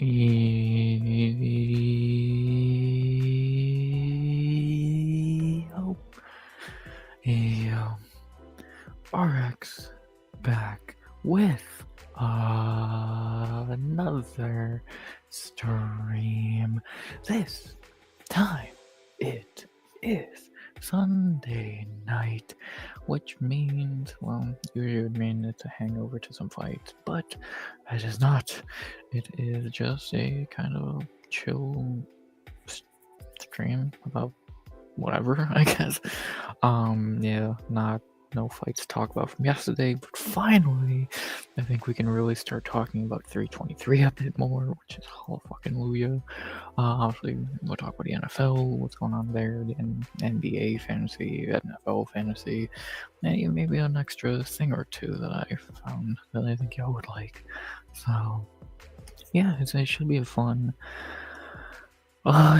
Yo, yo, RX back with another stream. This time it is Sunday night, which means, well, usually would mean it's a hangover to some fights, but it is not. It is just a kind of chill stream about whatever, I guess. Yeah, no fights to talk about from yesterday, but finally, I think we can really start talking about 323 a bit more, which is hallelujah. Obviously, we'll talk about the NFL, what's going on there, the NBA fantasy, NFL fantasy, and maybe an extra thing or two that I found that I think y'all would like. So, yeah, it should be a fun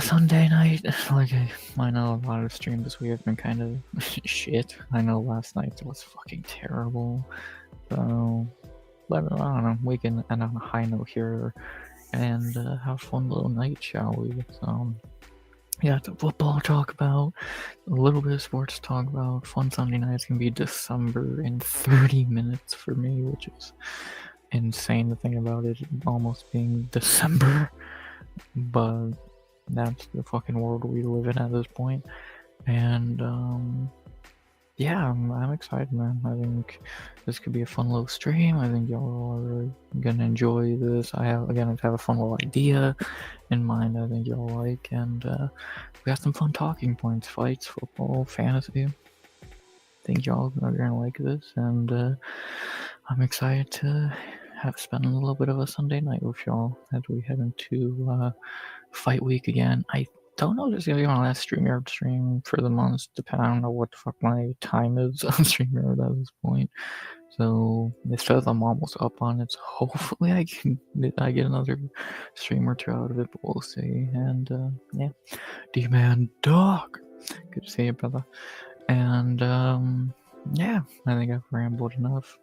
Sunday night. Like, I know a lot of streams this week have been kind of shit. I know last night was fucking terrible. So, but I don't know, we can end on a high note here and have a fun little night, shall we? So, yeah, the football talk about, a little bit of sports to talk about. Fun Sunday night. It's gonna be December in 30 minutes for me, which is insane to think about it almost being December. But that's the fucking world we live in at this point. And yeah, I'm excited, man. I think this could be a fun little stream. I think y'all are really gonna enjoy this. I have a fun little idea in mind I think y'all like, and we got some fun talking points, fights, football, fantasy. I think y'all are gonna like this, and I'm excited to spend a little bit of a Sunday night with y'all as we head into fight week again. I don't know if it's gonna be my last StreamYard stream for the month. I don't know what the fuck my time is on StreamYard at this point. So it says I'm almost up on it. So hopefully I get another stream or two out of it, but we'll see. And yeah, D-Man Dog, good to see you, brother. And yeah, I think I've rambled enough.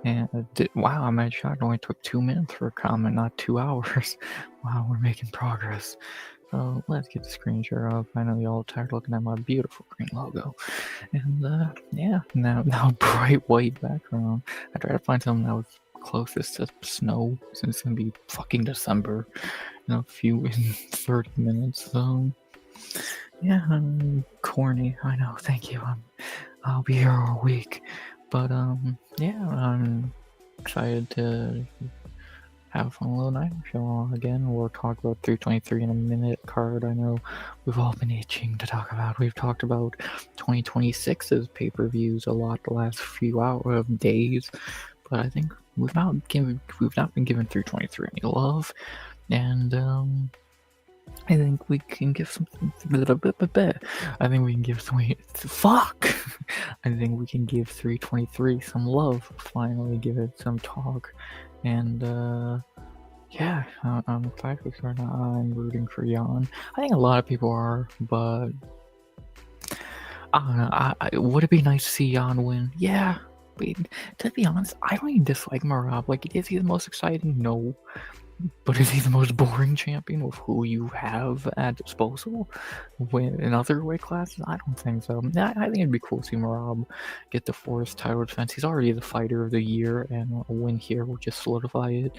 And wow, I'm at shocked. It only took 2 minutes for a comment, not 2 hours. Wow, we're making progress. So let's get the screen share up. I know y'all tired looking at my beautiful green logo. And yeah, now bright white background. I tried to find something that was closest to snow since it's gonna be fucking December in a few in 30 minutes. So yeah, I'm corny. I know. Thank you. I'll be here all week. But yeah, I'm excited to have a fun little night with y'all again. We'll talk about 323 in a minute card. I know we've all been itching to talk about. We've talked about 2026's pay-per-views a lot the last few days, but I think we've not been given 323 any love, and I think we can give something a little bit better. I think we can give I think we can give 323 some love. Finally, give it some talk, and yeah, I'm excited for sure. I'm rooting for Jan. I think a lot of people are, but I don't know. Would it be nice to see Jan win? Yeah. But to be honest, I don't even dislike Marab. Like, is he the most exciting? No. But is he the most boring champion with who you have at disposal in other weight classes? I don't think so. I think it'd be cool to see Marab get the fourth title defense. He's already the fighter of the year, and a win here will just solidify it.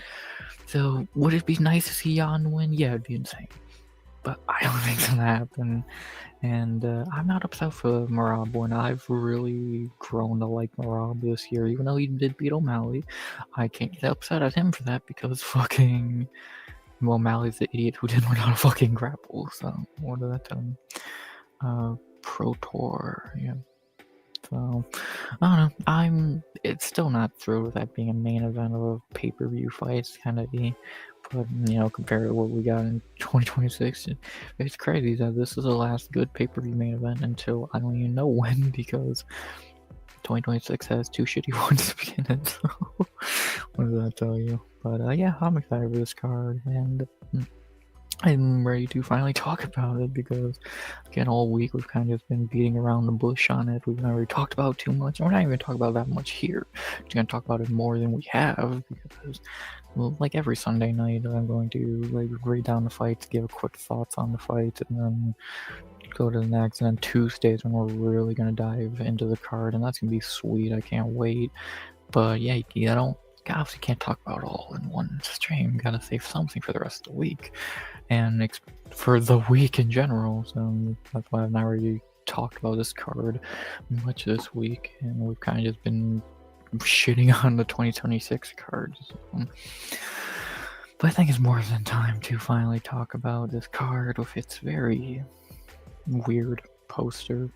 So, would it be nice to see Jan win? Yeah, it'd be insane. But I don't think it's gonna happen. And I'm not upset for Marab when I've really grown to like Marab this year, even though he did beat O'Malley. I can't get upset at him for that because fucking O'Malley's the idiot who didn't learn how to fucking grapple. So what did that tell me? Pro Tour, yeah. So I don't know. It's still not thrilled with that being a main event of a pay-per-view fight. It's kind of but compared to what we got in 2026, it's crazy that this is the last good pay-per-view main event until I don't even know when, because 2026 has 2 shitty ones to begin it. So what does that tell you? But yeah, I'm excited for this card, and I'm ready to finally talk about it because, again, all week we've kind of been beating around the bush on it. We've not really talked about it too much, and we're not even talking about that much here. We're going to talk about it more than we have because, well, like every Sunday night, I'm going to like read down the fights, give a quick thoughts on the fight, and then go to the next. And then Tuesdays when we're really going to dive into the card, and that's going to be sweet. I can't wait. But yeah, you obviously can't talk about it all in one stream. Gotta save something for the rest of the week and for the week in general. So that's why I've not really talked about this card much this week, and we've kind of just been shitting on the 2026 cards. But I think it's more than time to finally talk about this card with its very weird poster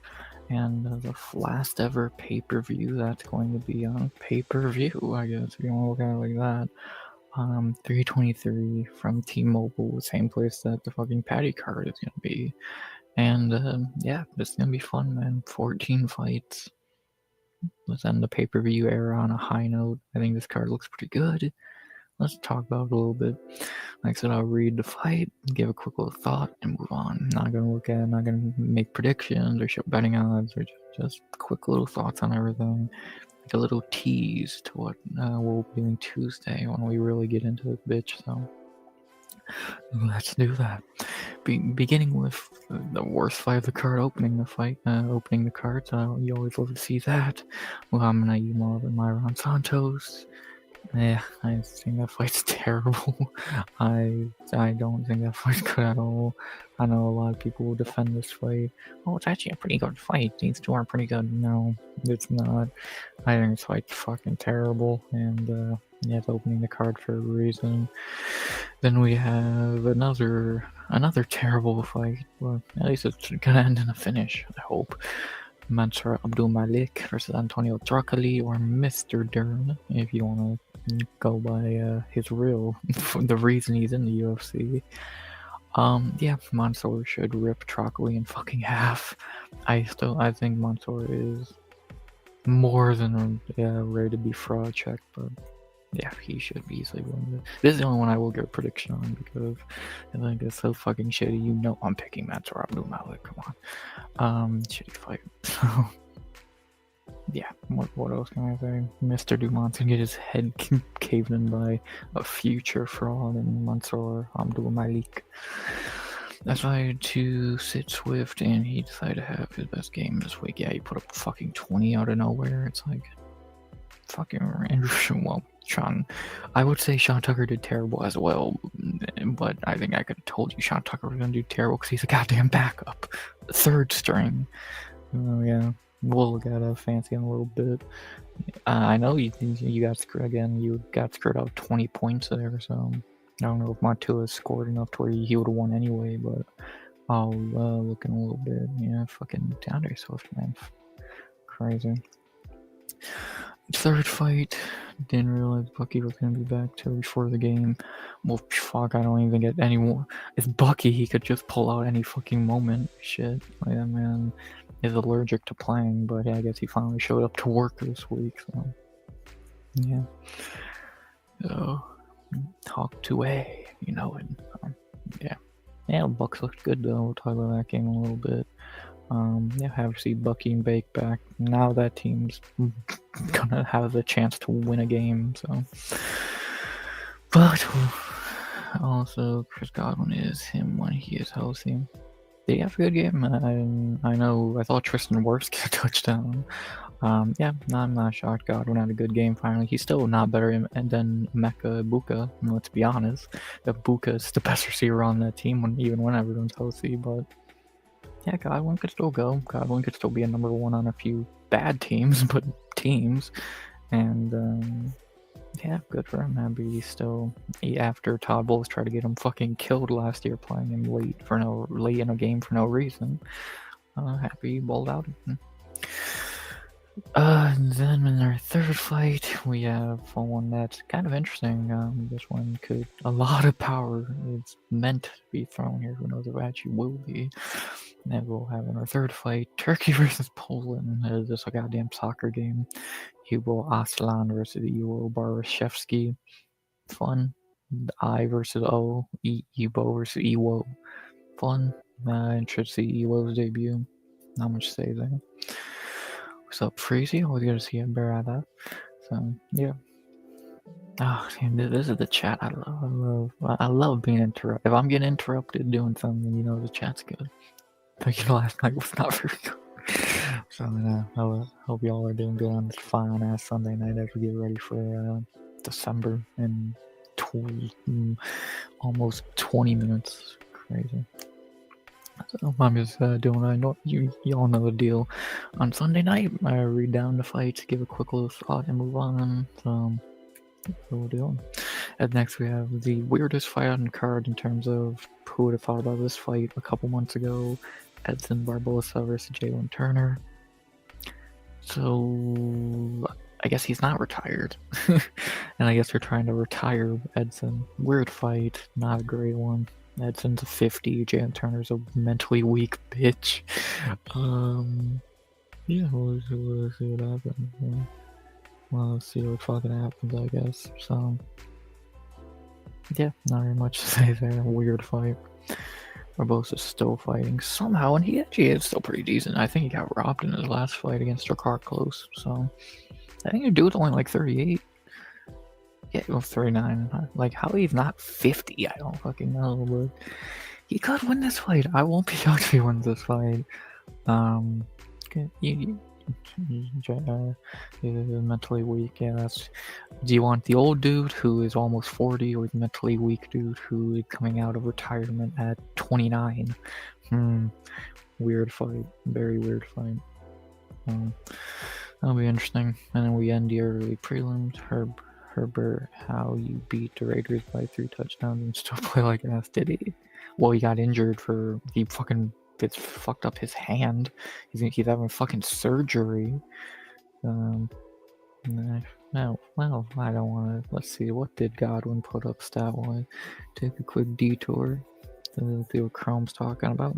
and the last ever pay-per-view that's going to be on pay-per-view, I guess, if you want to look at it like that. 323 from T-Mobile, the same place that the fucking Patty card is gonna be. And yeah, it's gonna be fun, man. 14 fights. Let's end the pay-per-view era on a high note. I think this card looks pretty good. Let's talk about it a little bit. Like I said, I'll read the fight, give a quick little thought, and move on. Not gonna make predictions or show betting odds, or just quick little thoughts on everything. Like a little tease to what we'll be doing Tuesday when we really get into this bitch. So let's do that. Beginning with the worst fight of the card, opening the card. So you always love to see that. Muhammad Naimov and Myron Santos. Yeah, I think that fight's terrible. I don't think that fight's good at all. I know a lot of people will defend this fight. Oh, it's actually a pretty good fight. These two are pretty good. No, it's not. I think this fight's fucking terrible, and yeah, it's opening the card for a reason. Then we have another terrible fight. Well, at least it's gonna end in a finish, I hope. Mansour Abdulmalik versus Antonio Trocali, or Mr. Dern, if you want to go by his real, the reason he's in the UFC. Yeah, Mansour should rip Trocali in fucking half. I think Mansour is more than ready to be fraud checked, but yeah, he should be easily win. This is the only one I will get a prediction on because I think it's so fucking shitty. You know I'm picking Mansour Abdulmalik. Come on. Shitty fight. So yeah, what else can I say? Mr. Dumont's gonna get his head caved in by a future fraud in Mansour Abdulmalik. Decided to sit Swift, and he decided to have his best game this week. Yeah, he put up fucking 20 out of nowhere. It's like fucking well, Sean. I would say Sean Tucker did terrible as well, but I think I could have told you Sean Tucker was gonna do terrible because he's a goddamn backup, third string. Oh yeah, we'll get fancy in a little bit. I know you got screwed again. You got screwed out 20 points there, so I don't know if Montilla scored enough to where he would have won anyway. But I'll look in a little bit. Yeah, fucking DeAndre Swift, man, crazy. Third fight, didn't realize Bucky was gonna be back till before the game. Well, fuck, I don't even get any more. It's Bucky, he could just pull out any fucking moment. Shit, like that man is allergic to playing, but yeah, I guess he finally showed up to work this week, so yeah. So, talk to A, you know it. Yeah. Yeah, Bucks looked good though. We'll talk about that game in a little bit. Yeah, have to see Bucky and Bake back. Now that team's gonna have the chance to win a game, so. But also, Chris Godwin is him when he is healthy. Did he have a good game? I know, I thought Tristan Wirfs got a touchdown. Yeah, I'm not shocked Godwin had a good game finally. He's still not better than Mecca Ibuka, let's be honest. Ibuka is the best receiver on that team even when everyone's healthy, but yeah, Godwin could still go. Godwin could still be a number one on a few bad teams, but teams. And yeah, good for him. Happy he's still after Todd Bowles tried to get him fucking killed last year, playing him late in a game for no reason. Happy he bowled out. Then in our third fight, we have one that's kind of interesting. This one a lot of power is meant to be thrown here. Who knows if it actually will be. And we'll have in our third fight, Turkey versus Poland. This is a goddamn soccer game. Hugo Aslan versus Ivo Barashevsky. Fun. I versus O, Evo versus Ewo. Fun. Interested to see Ewo's debut. Not much to say there. What's up, Freezy? Always good to see you, bear at that. So, yeah. Oh, this is the chat I love. I love being interrupted. If I'm getting interrupted doing something, you know the chat's good. But last night was not very good. So I hope y'all are doing good on this fine ass Sunday night as we get ready for December in almost 20 minutes. Crazy. So I'm just doing what I know. Y'all know the deal. On Sunday night, I read down the fights, give a quick little thought, and move on. So that's what we're doing. And next we have the weirdest fight on the card in terms of who would have thought about this fight a couple months ago. Edson Barbosa versus Jalen Turner. So I guess he's not retired. And I guess they're trying to retire Edson. Weird fight, not a great one. Edson's a 50, Jalen Turner's a mentally weak bitch. Yeah, we'll see what happens. Yeah. Well, let's see what fucking happens, I guess. So, yeah, not very much to say there. Weird fight. Barbosa's still fighting somehow, and he actually is still pretty decent. I think he got robbed in his last fight against Drakkar Close, so I think the dude's only like 38. Yeah, he was 39. Like, how he's not 50, I don't fucking know, but he could win this fight. I won't be shocked if he wins this fight. Mentally weak, yeah, that's... Do you want the old dude who is almost 40, or the mentally weak dude who is coming out of retirement at 29? Weird fight. Very weird fight. That'll be interesting. And then we end the early prelims. Herbert, how you beat the Raiders by 3 touchdowns and still play like ass, did he? Well, he got injured he fucking it's fucked up his hand. He's having fucking surgery. No, well, I don't want to. Let's see, what did Godwin put up stat-wise? Take a quick detour to see what Chrome's talking about.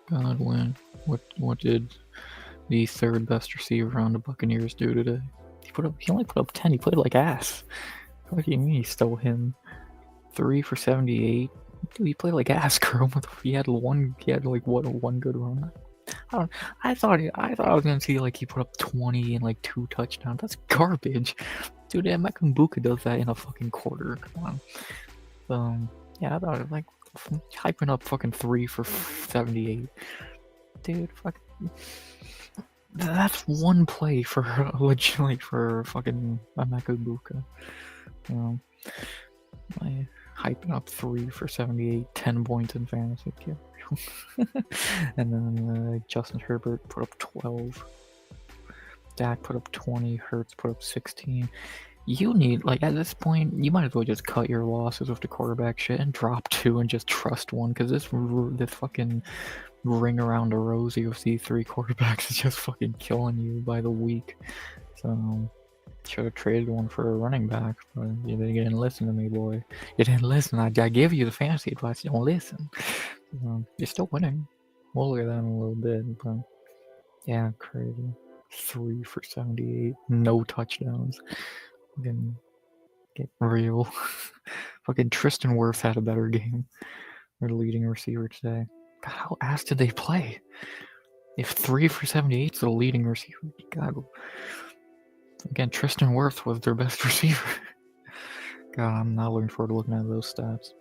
Godwin, what did the third best receiver on the Buccaneers do today? He only put up 10. He played like ass. What do you mean he stole him? 3 for 78. Dude, he played like ass, girl. He had one good run. I thought I was gonna see like he put up 20 and like 2 touchdowns. That's garbage, dude. Makambuka does that in a fucking quarter. Come on. Yeah, I thought like hyping up fucking 3 for 78, dude. Fuck. That's one play for legitimately for fucking Makambuka. Hyping up 3 for 78, 10 points in fantasy. And then Justin Herbert put up 12. Dak put up 20. Hurts put up 16. You need, like, at this point, you might as well just cut your losses with the quarterback shit and drop 2 and just trust 1, because this fucking ring around the rosy UFC 3 quarterbacks is just fucking killing you by the week. So should have traded 1 for a running back, but you didn't listen to me, boy. You didn't listen. I gave you the fantasy advice. You don't listen. You're still winning. We'll look at that in a little bit, but yeah, crazy. 3 for 78, no touchdowns. Fucking get real. Fucking Tristan Wirfs had a better game. Their leading receiver today. God, how ass did they play? If 3 for 78 is the leading receiver, God. Again, Tristan Wirfs was their best receiver. God, I'm not looking forward to looking at those stats.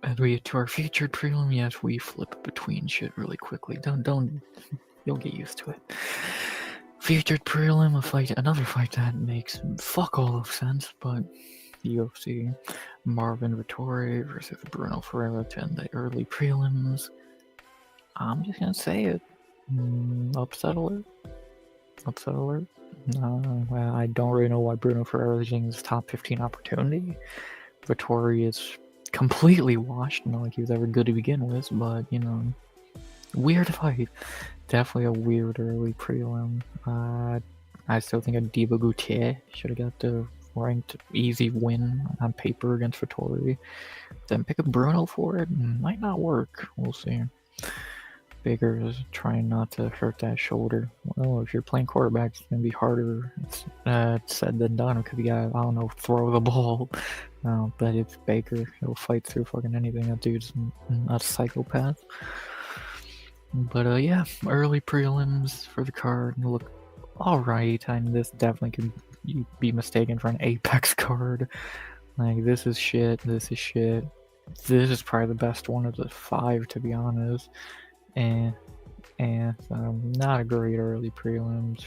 As we get to our featured prelim, yes, we flip between shit really quickly. Don't, you'll get used to it. Featured prelim, another fight that makes fuck all of sense, but UFC. Marvin Vettori versus Bruno Ferreira to end the early prelims. I'm just gonna say it. Upset alert. Upset alert. Well, I don't really know why Bruno Ferreira is getting his top 15 opportunity. Vettori is completely washed, not like he was ever good to begin with, but weird fight. Definitely a weird early prelim. I still think Adiba Gutierrez should have got the ranked easy win on paper against Vettori. Then pick up Bruno for it, might not work. We'll see. Baker is trying not to hurt that shoulder. Well, if you're playing quarterback, it's gonna be harder said than done because you gotta, I don't know, throw the ball. But it's Baker. He'll fight through fucking anything. That dude's a psychopath. But yeah, early prelims for the card look alright. I mean, this definitely could be mistaken for an Apex card. Like, this is shit. This is shit. This is probably the best one of the 5, to be honest. And not a great early prelims.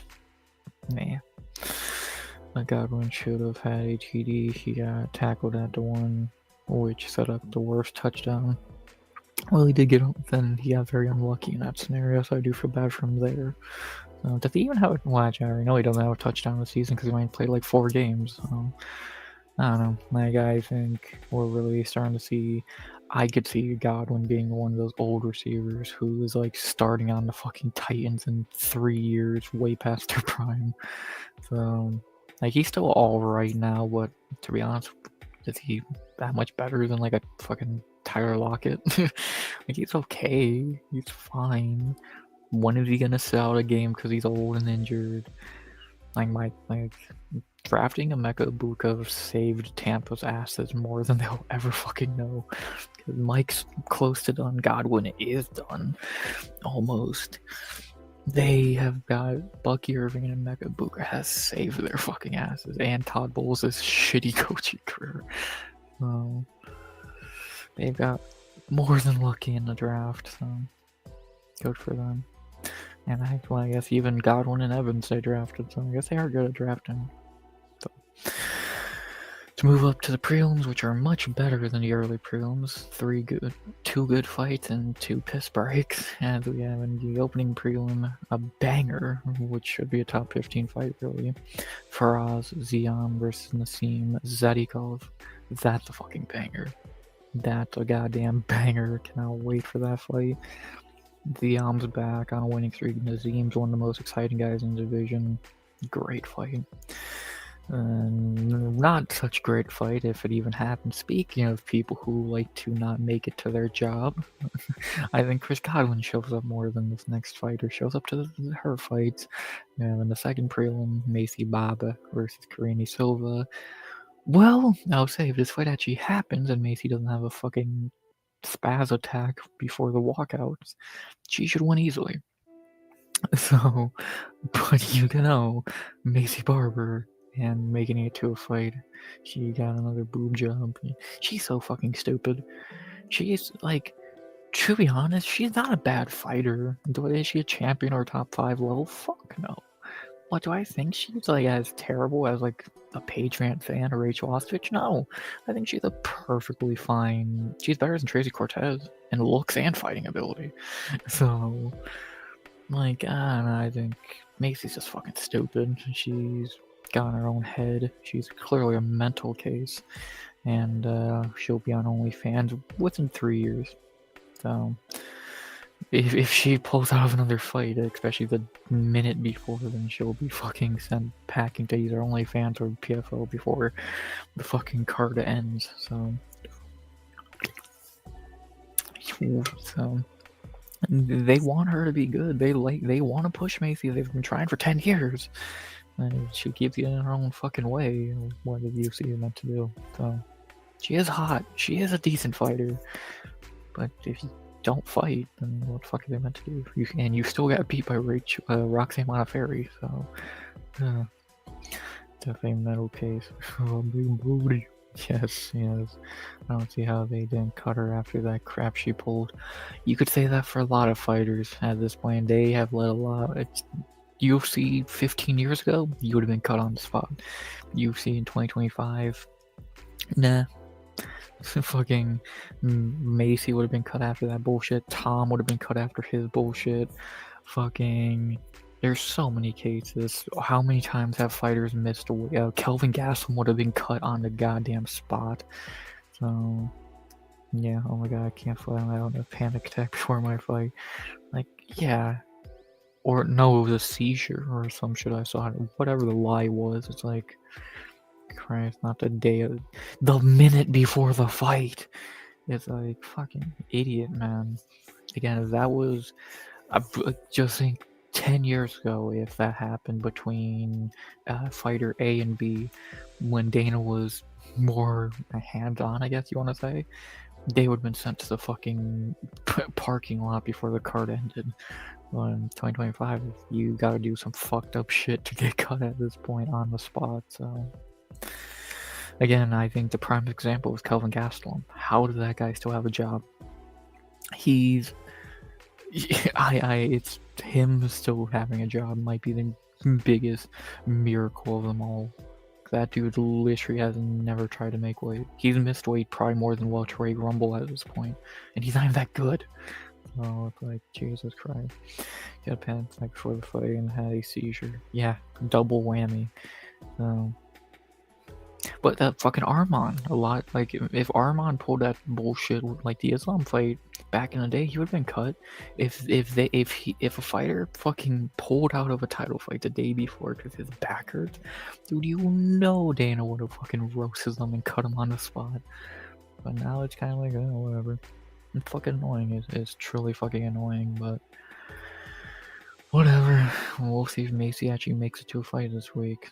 Nah. Godwin should have had HED. He got tackled at the one, which set up the worst touchdown. Well, he did get him, then he got very unlucky in that scenario, so I do feel bad for him there. Does he even have a watch? I already know he doesn't have a touchdown this season because he only played like 4 games. I don't know. Like, I think we're really starting to see. I could see Godwin being one of those old receivers who is like starting on the fucking Titans in 3 years, way past their prime. So, like, he's still alright now, but to be honest, is he that much better than like a fucking Tyler Lockett? Like, he's okay. He's fine. When is he gonna sell a game because he's old and injured? Like drafting a Mecha Ibuka saved Tampa's asses more than they'll ever fucking know. Because Mike's close to done. Godwin is done. Almost. They have got Bucky Irving and Mecha Ibuka has saved their fucking asses. And Todd Bowles' shitty coaching career. So they've got more than lucky in the draft. So good for them. And I guess even Godwin and Evans they drafted, so I guess they are good at drafting. So, to move up to the prelims, which are much better than the early prelims, 2 good fights and 2 piss breaks. And we have in the opening prelim a banger, which should be a top 15 fight really. Faraz Zion versus Nassim Zadikov. That's a fucking banger. That's a goddamn banger. Cannot wait for that fight. Ziam's back on a winning streak. Nazim's one of the most exciting guys in the division. Great fight. Not such great fight if it even happened. Speaking of people who like to not make it to their job, I think Chris Godwin shows up more than this next fighter shows up to her fights. In the second prelim, Macy Baba versus Karine Silva. Well, I'll say if this fight actually happens and Macy doesn't have a fucking spaz attack before the walkouts, she should win easily. So, but you know, Macy Barber and making it to a fight, she got another boob job. She's so fucking stupid. She's like, to be honest, she's not a bad fighter. Is she a champion or top 5 level? Fuck no. What do I think she's like as terrible as like a Patriot fan or Rachel Ostrovich? No, I think she's a perfectly fine. She's better than Tracy Cortez in looks and fighting ability. So, like, I don't know. I think Macy's just fucking stupid. She's got in her own head. She's clearly a mental case, and she'll be on OnlyFans within 3 years. So. If she pulls out of another fight, especially the minute before, then she'll be fucking sent packing to either OnlyFans or PFL before the fucking card ends. So they want her to be good. They want to push Macy. They've been trying for 10 years. And she keeps getting in her own fucking way. What the UFC is meant to do. So she is hot. She is a decent fighter. But if you don't fight, then what the fuck are they meant to do? And you still got beat by Roxanne Modafferi, so definitely a metal case. Yes. I don't see how they didn't cut her after that crap she pulled. You could say that for a lot of fighters at this point. They have let a lot. It's UFC 15 years ago, you would have been cut on the spot. UFC in 2025, nah. Fucking Macy would have been cut after that bullshit. Tom would have been cut after his bullshit. Fucking, there's so many cases. How many times have fighters missed away? Kelvin Gastelum would have been cut on the goddamn spot. So, yeah, oh my god, I can't fight. I don't have panic attack before my fight. Like, yeah. Or no, it was a seizure or some shit I saw. Whatever the lie was, it's like, Christ, not the day of the minute before the fight. It's like fucking idiot, man. Again, if that was I just think 10 years ago, if that happened between fighter A and B, when Dana was more hands-on, I guess you want to say, they would have been sent to the fucking parking lot before the card ended. Well, in 2025, you gotta do some fucked up shit to get cut at this point on the spot, so... Again, I think the prime example is Kelvin Gastelum. How does that guy still have a job? It's him still having a job might be the biggest miracle of them all. That dude literally has never tried to make weight. He's missed weight probably more than welterweight rumble at this point, and he's not even that good. So it's like, Jesus Christ. Got a panic attack before the fight and had a seizure. Yeah, double whammy. But that fucking Arman, a lot, like, if Arman pulled that bullshit, like the Islam fight back in the day, he would have been cut. If a fighter fucking pulled out of a title fight the day before because his back hurts, dude, you know Dana would have fucking roasted them and cut him on the spot. But now it's kind of like, oh, whatever. It's fucking annoying. It's truly fucking annoying, but whatever. We'll see if Macy actually makes it to a fight this week.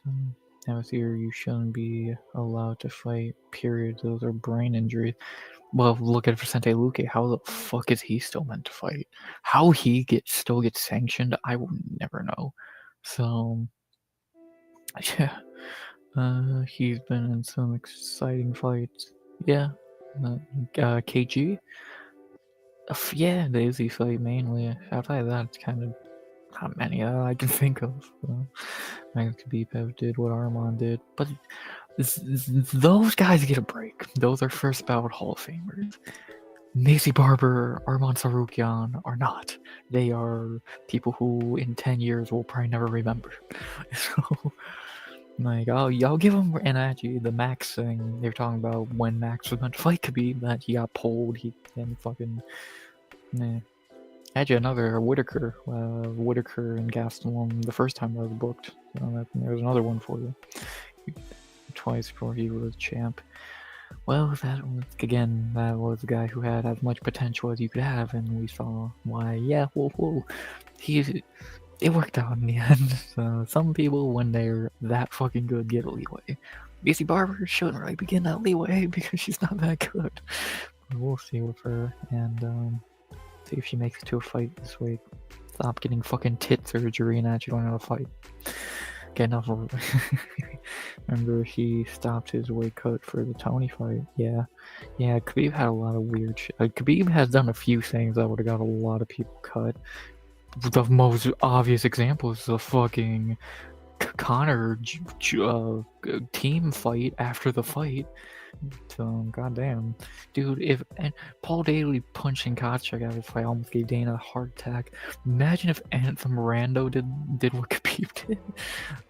Now, here you shouldn't be allowed to fight, period. Those are brain injuries. Well, look at Vicente Luque. How the fuck is he still meant to fight? How he still gets sanctioned, I will never know. So, yeah. He's been in some exciting fights. Yeah. KG? Yeah, the Izzy fight mainly. Outside of that, it's kind of not many that I can think of. Max Khabib did what Arman did, but those guys get a break. Those are first ballot Hall of Famers. Macy Barber, Arman Sarukian are not. They are people who in 10 years will probably never remember. So, like, I'll give them, and actually the Max thing, they're talking about when Max was meant to fight Khabib, that he got pulled, and fucking, nah. Actually, another Whitaker and Gastelum the first time I was booked. So there's another one for you. Twice before he was champ. Well, that was the guy who had as much potential as you could have, and we saw why. Yeah, whoa. It worked out in the end. So some people, when they're that fucking good, get a leeway. Macy Barber shouldn't really be getting that leeway because she's not that good. But we'll see with her, and see if she makes it to a fight this week. Stop getting fucking tit surgery and actually learn how to fight. Get enough of it. Remember, he stopped his weight cut for the Tony fight. Yeah, Khabib had a lot of weird shit. Khabib has done a few things that would have got a lot of people cut. The most obvious example is the fucking Connor team fight after the fight. So, goddamn. Dude, and Paul Daly punching Koscheck out of the fight almost gave Dana a heart attack. Imagine if Anthem Rando did what Khabib did.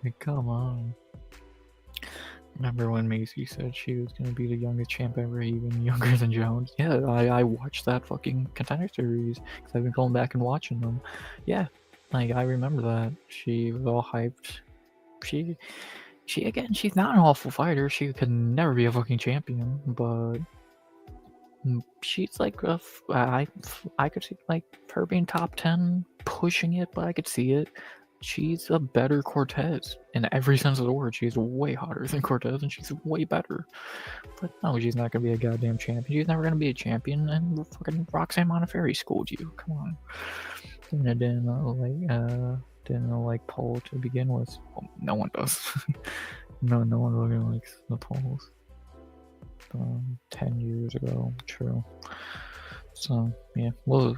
Like, come on. Remember when Macy said she was going to be the youngest champ ever, even younger than Jones? Yeah, I watched that fucking Contender Series, because I've been going back and watching them. Yeah, like, I remember that. She was all hyped. She's not an awful fighter. She could never be a fucking champion, but she's like I could see like her being top 10, pushing it, but I could see it. She's a better Cortez in every sense of the word. She's way hotter than Cortez, and she's way better. But no, she's not gonna be a goddamn champion. She's never gonna be a champion, and fucking Roxanne Modafferi schooled you. Come on. Didn't like Paul to begin with. Well, no one does. no one really likes the Pauls. 10 years ago, true. So yeah, well,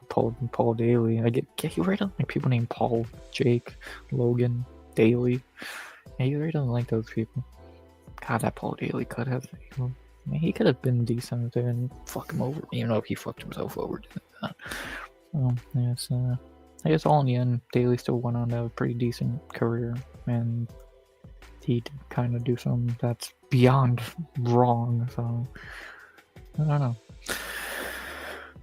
Paul Daly. I get you right on like people named Paul, Jake, Logan, Daly. Yeah, you really don't like those people. God, that Paul Daly could have. I mean, he could have been decent there and fuck him over. Even though he fucked himself over doing that. Yeah, I guess all in the end, Daly still went on to have a pretty decent career, and he did kind of do something that's beyond wrong, so I don't know.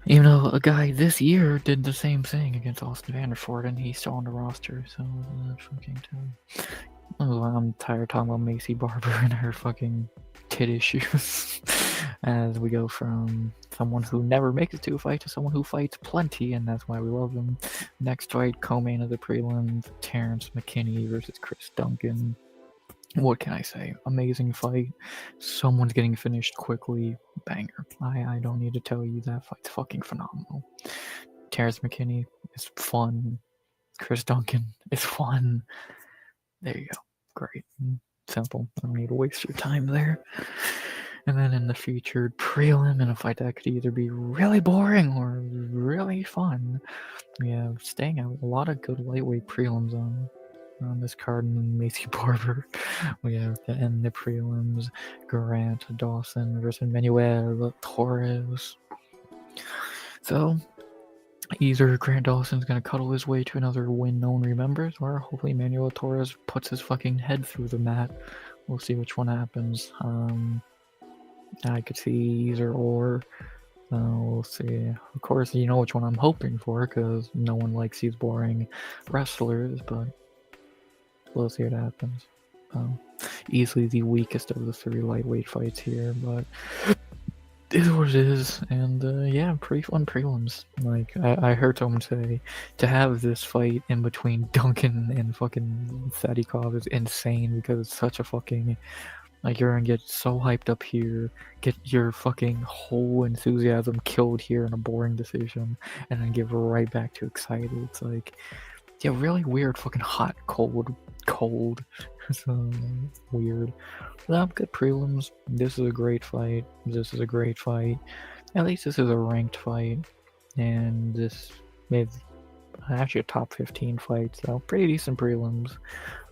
Even though a guy this year did the same thing against Austin Vanderford, and he's still on the roster, so that's fucking tough. Oh, I'm tired of talking about Macy Barber and her fucking tit issues. as we go from someone who never makes it to a fight to someone who fights plenty, and that's why we love him. Next fight, co-main of the prelims, Terrence McKinney versus Chris Duncan. What can I say? Amazing fight. Someone's getting finished quickly. Banger. I don't need to tell you that fight's fucking phenomenal. Terrence McKinney is fun. Chris Duncan is fun. There you go. Great. Simple. I don't need to waste your time there. And then in the featured prelim, in a fight that could either be really boring or really fun, we have staying out a lot of good lightweight prelims on this card. And Macy Barber. We have to end the prelims. Grant Dawson versus Manuel Torres. So either Grant Dawson's gonna cuddle his way to another win no one remembers, or hopefully Manuel Torres puts his fucking head through the mat. We'll see which one happens. I could see either or. We'll see. Of course, you know which one I'm hoping for, because no one likes these boring wrestlers, but we'll see what happens. Easily the weakest of the 3 lightweight fights here, but it is what it is. And yeah, pretty fun prelims. Like, I heard someone say to have this fight in between Duncan and fucking Sadikov is insane, because it's such a fucking, like, you're gonna get so hyped up here, get your fucking whole enthusiasm killed here in a boring decision, and then get right back to excited. It's like, yeah, really weird fucking hot, cold. So weird. Good prelims. This is a great fight. This is a great fight. At least this is a ranked fight. And this made actually a top 15 fight, so pretty decent prelims.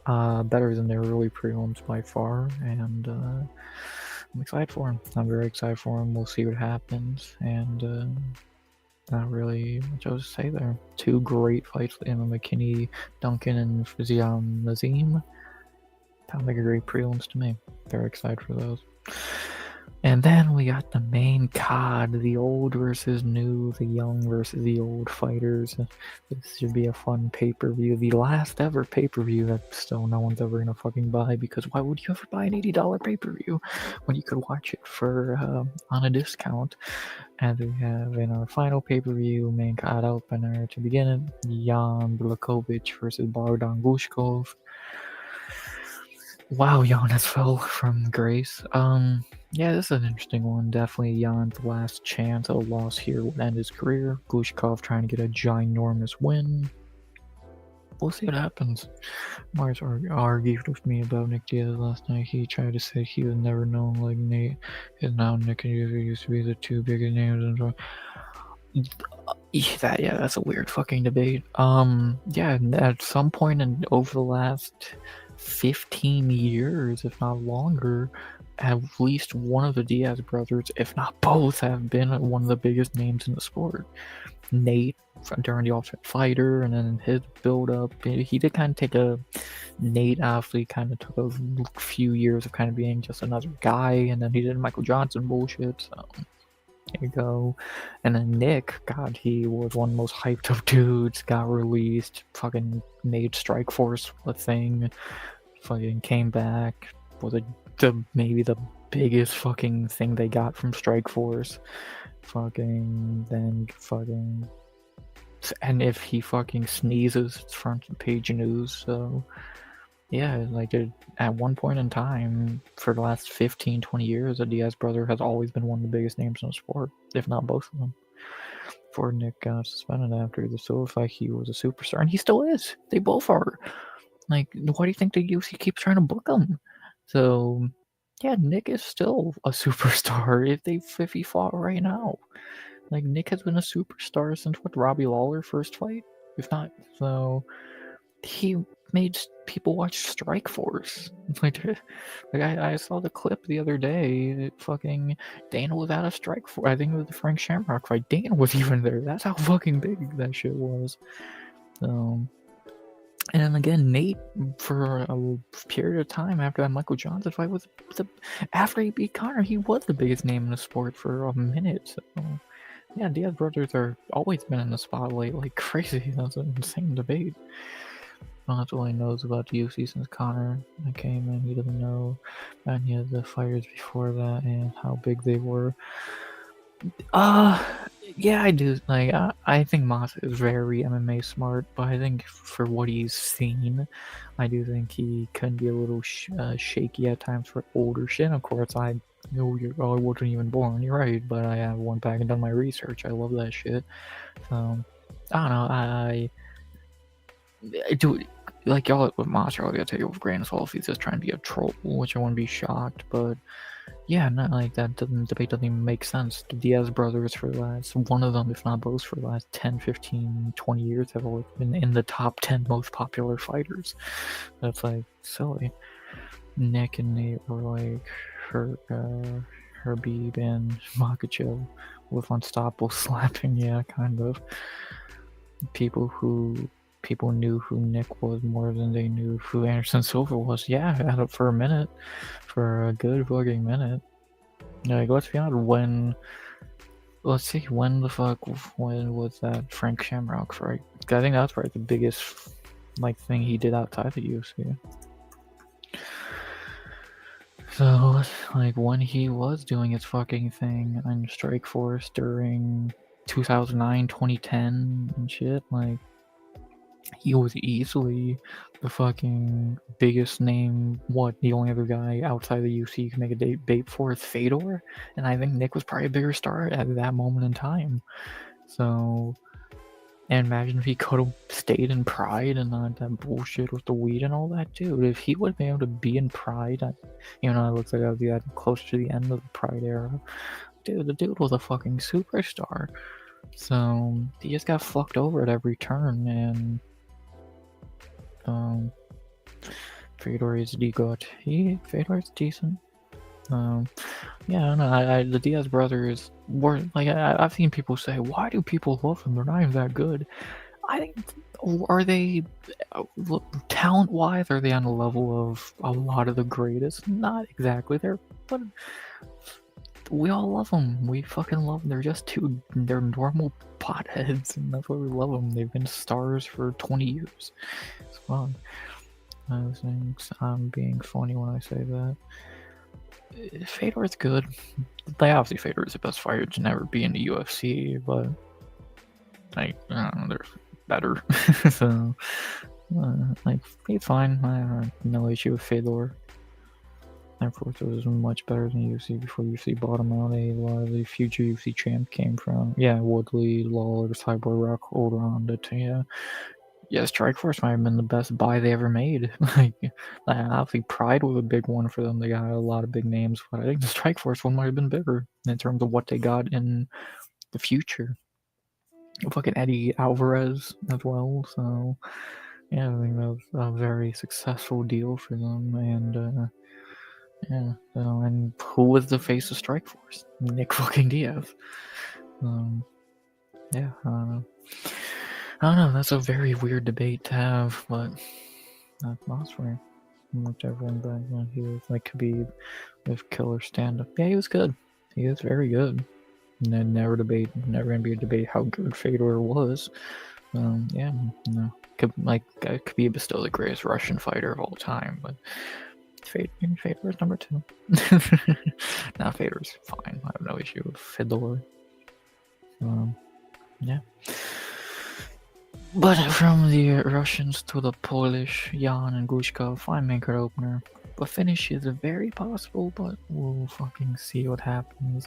Better than their early prelims by far, and I'm excited for him. I'm very excited for him. We'll see what happens, and not really much else to say there. 2 great fights with Emma McKinney, Duncan, and Fiziam Nazim. Sounds like a great prelims to me. Very excited for those. And then we got the main card, the old versus new, the young versus the old fighters. This should be a fun pay-per-view. The last ever pay-per-view that still no one's ever gonna fucking buy, because why would you ever buy an $80 pay-per-view when you could watch it for on a discount? And we have in our final pay-per-view main card opener to begin it, Jan Blachowicz versus Bogdan Gushkov. Wow, Jan has fell from grace. Yeah, this is an interesting one. Definitely Jan's last chance. A loss here would end his career. Gushkov trying to get a ginormous win. We'll see what happens. Mars argued with me about Nick Diaz last night. He tried to say he was never known like Nate. And now Nick and Diaz used to be the 2 biggest names in the yeah, that's a weird fucking debate. Yeah, at some point over the last 15 years, if not longer, at least one of the Diaz brothers, if not both, have been one of the biggest names in the sport. Nate during the Ultimate Fighter, and then his build-up, he did kind of take a Nate obviously kind of took a few years of kind of being just another guy, and then he did Michael Johnson bullshit, so there you go. And then Nick, God, he was one of the most hyped up dudes, got released, fucking made Strikeforce a thing, fucking came back, was maybe the biggest fucking thing they got from Strikeforce. And if he fucking sneezes, it's front page news, so yeah, like at one point in time, for the last 15-20 years, the Diaz brother has always been one of the biggest names in the sport, if not both of them. Before Nick got suspended after the Silva fight, he was a superstar, and he still is. They both are. Like, why do you think the UFC keeps trying to book him? So, yeah, Nick is still a superstar if he fought right now. Like, Nick has been a superstar since Robbie Lawler first fight, if not. So he made people watch Strikeforce. Like I saw the clip the other day. Fucking Dana was out of Strikeforce. I think it was the Frank Shamrock fight. Dana was even there. That's how fucking big that shit was. And then again, Nate, for a period of time after that Michael Johnson fight, after he beat Conor, he was the biggest name in the sport for a minute. So yeah, Diaz brothers are always been in the spotlight like crazy. That's an insane debate. That's all he knows about the UFC since Connor came in. He doesn't know any of the fighters before that and how big they were. Yeah, I do. Like, I think Moss is very MMA smart, but I think for what he's seen, I do think he can be a little shaky at times for older shit. Of course, I know I wasn't even born. You're right, but I have went back and done my research. I love that shit. So, I don't know. I do like y'all with Moss. Y'all gotta take it with a grain of salt if he's just trying to be a troll, which I wouldn't be shocked, but. Yeah, not like that debate doesn't even make sense. The Diaz brothers for the last, one of them, if not both, for the last 10, 15, 20 years have always been in the top 10 most popular fighters. That's like silly. Nick and Nate were like Herbie and Makachev with unstoppable slapping, yeah, kind of. People knew who Nick was more than they knew who Anderson Silva was. Yeah, had it for a minute. For a good fucking minute. Like, let's be honest, let's see, when was that Frank Shamrock fight? I think that's probably the biggest, like, thing he did outside the UFC. So, like, when he was doing his fucking thing on Strikeforce during 2009, 2010 and shit, like, he was easily the fucking biggest name. The only other guy outside the UFC you can make a debate for is Fedor, and I think Nick was probably a bigger star at that moment in time. So, and imagine if he could have stayed in Pride and not that bullshit with the weed and all that, dude. If he would have been able to be in Pride, it looks like I would be that close to the end of the Pride era. Dude, the dude was a fucking superstar. So, he just got fucked over at every turn, and Fedor is good. Fedor is decent. Yeah, I don't know. The Diaz brothers were like, I've seen people say, why do people love them? They're not even that good. I think, are they talent-wise? Are they on the level of a lot of the greatest? Not exactly. But we all love them. We fucking love them. They're normal potheads, and that's why we love them. They've been stars for 20 years. It's fun. I think I'm being funny when I say that. Fedor's good. Like, obviously, Fedor is the best fighter to never be in the UFC, but I don't know, there's better. So, he's fine. I have no issue with Fedor. Of course, it was much better than UFC before UFC bottomed out. A lot of the future UFC champ came from, Woodley, Lawler, Cyborg Rock, Old Ronda, yeah, Strikeforce might have been the best buy they ever made. Obviously, Pride was a big one for them. They got a lot of big names, but I think the Strikeforce one might have been bigger in terms of what they got in the future. Fucking Eddie Alvarez as well. So, yeah, I think that was a very successful deal for them. And and who was the face of Strikeforce? Nick fucking Diaz. Yeah, I don't know, that's a very weird debate to have, but that's Mossberg. Looked everyone back when he was like Khabib with killer stand up. Yeah, he was good. He was very good. Never gonna be a debate how good Fedor was. Yeah, no. Khabib is still the greatest Russian fighter of all time, but Fedor is number 2. Now Fedor's fine. I have no issue with Fedor. Yeah. But from the Russians to the Polish, Jan and Gushka, fine main card opener. A finish is very possible, but we'll fucking see what happens.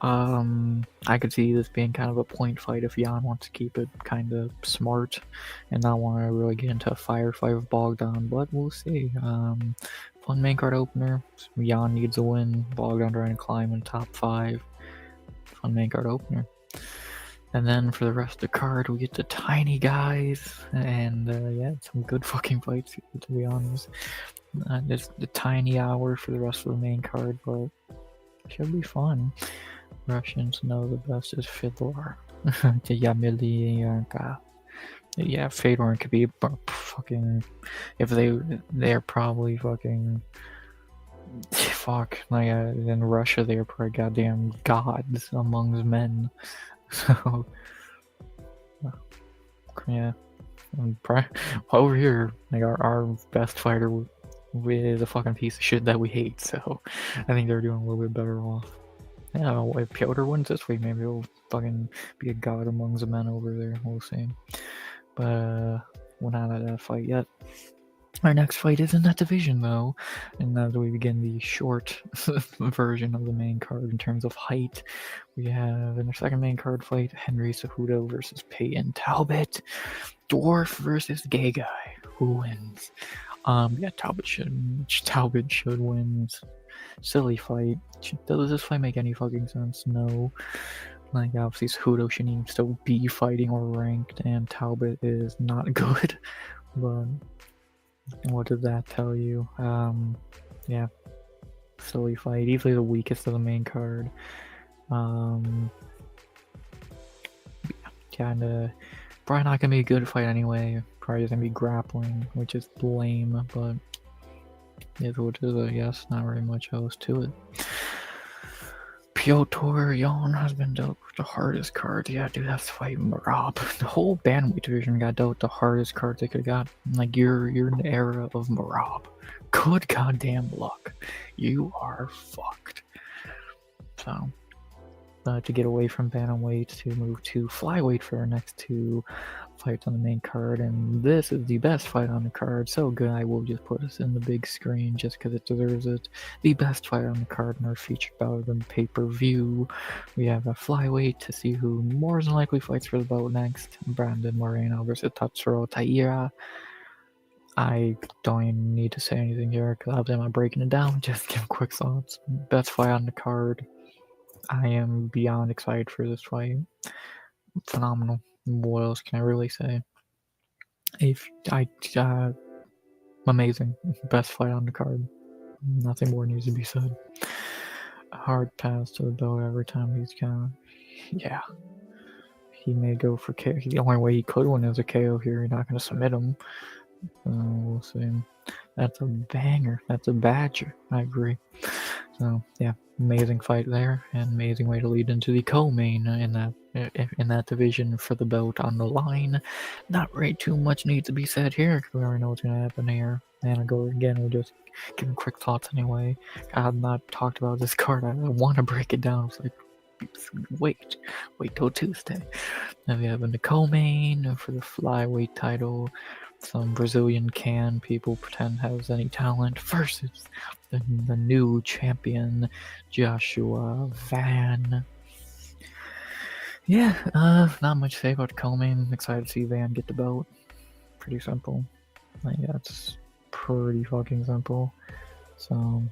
I could see this being kind of a point fight if Jan wants to keep it kind of smart and not want to really get into a firefight with Bogdan, but we'll see. Fun main card opener. Jan needs a win. Bogdan trying to climb in top 5. Fun main card opener. And then for the rest of the card, we get the tiny guys, and some good fucking fights, to be honest. Just the tiny hour for the rest of the main card, but it should be fun. Russians know the best is Fedor. Yeah, Fedor and Khabib are fucking. If they're probably fucking. Fuck, in Russia they're probably goddamn gods amongst men. So, yeah. Over here, like our best fighter is a fucking piece of shit that we hate. So I think they're doing a little bit better off. Yeah, if Piotr wins this week, maybe he'll fucking be a god among the men over there. We'll see. But we're not at that fight yet. Our next fight is in that division, though, and as we begin the short version of the main card in terms of height, we have in our second main card fight Henry Cejudo versus Peyton Talbot, dwarf versus gay guy. Who wins? Yeah, Talbot should win. Silly fight. Does this fight make any fucking sense? No. Like, obviously, Cejudo shouldn't even still be fighting or ranked, and Talbot is not good. But what did that tell you? Yeah, silly fight. Easily the weakest of the main card. Kinda probably not gonna be a good fight anyway. Probably gonna be grappling, which is lame, but is what it is, I guess. Not very much else to it. Piotr Jan has been dealt with the hardest cards. Yeah, dude, that's fighting Marab. The whole bantamweight division got dealt with the hardest cards they could have got. Like, you're in the era of Marab. Good goddamn luck. You are fucked. So, to get away from bantamweight to move to flyweight for our next two fights on the main card, and this is the best fight on the card. So good, I will just put us in the big screen just because it deserves it. The best fight on the card in our featured bout in pay-per-view. We have a flyweight to see who more than likely fights for the bout next. Brandon Moreno versus Tatsuro Taira. I don't even need to say anything here because I'm not breaking it down. Just give quick thoughts. Best fight on the card. I am beyond excited for this fight. Phenomenal. What else can I really say? Amazing. Best fight on the card. Nothing more needs to be said. Hard pass to the belt every time he's gone. Yeah. He may go for KO. The only way he could win is a KO here. You're not going to submit him. We'll see. That's a banger. That's a badger. I agree. So yeah, amazing fight there, and amazing way to lead into the co-main in that division for the belt on the line. Not really too much needs to be said here because we already know what's gonna happen here. And I go again. We'll just give them quick thoughts anyway. I have not talked about this card. I want to break it down. It's like, wait till Tuesday. Then we have in the co-main for the flyweight title. Some Brazilian people pretend has any talent versus the new champion Joshua Van. Yeah, not much to say about the co-main. Excited to see Van get the belt. Pretty simple. Like, that's pretty fucking simple. So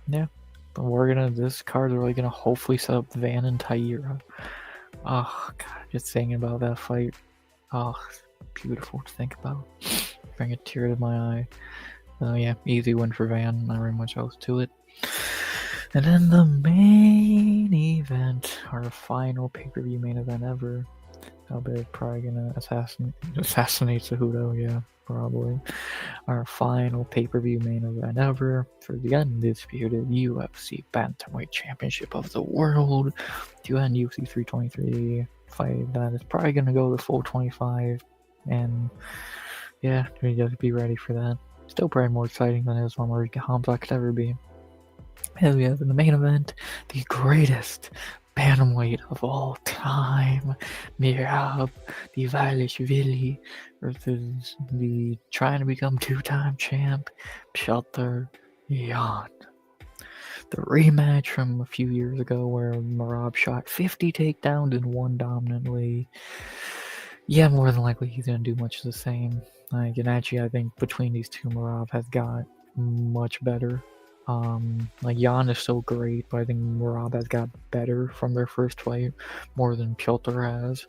yeah, but this card's really gonna hopefully set up Van and Taira. Oh god, just thinking about that fight. Oh, beautiful to think about. Bring a tear to my eye. Yeah, easy win for Van. Not very much else to it. And then the main event, our final pay-per-view main event ever. I'll be probably gonna assassinate Cejudo. Yeah, probably. Our final pay-per-view main event ever for the undisputed UFC Bantamweight Championship of the World. To end UFC 323 fight that is probably gonna go the full 25. And yeah, we just be ready for that. Still probably more exciting than this one where Hamza could ever be. And we have in the main event the greatest bantamweight of all time, Mirab Divalishvili versus the trying to become two-time champ, Piotr Jan. The rematch from a few years ago where Mirab shot 50 takedowns and won dominantly. Yeah, more than likely he's going to do much the same. Like, and actually, I think between these two, Mirab has got much better. Like, Jan is still great, but I think Mirab has got better from their first fight, more than Piotr has.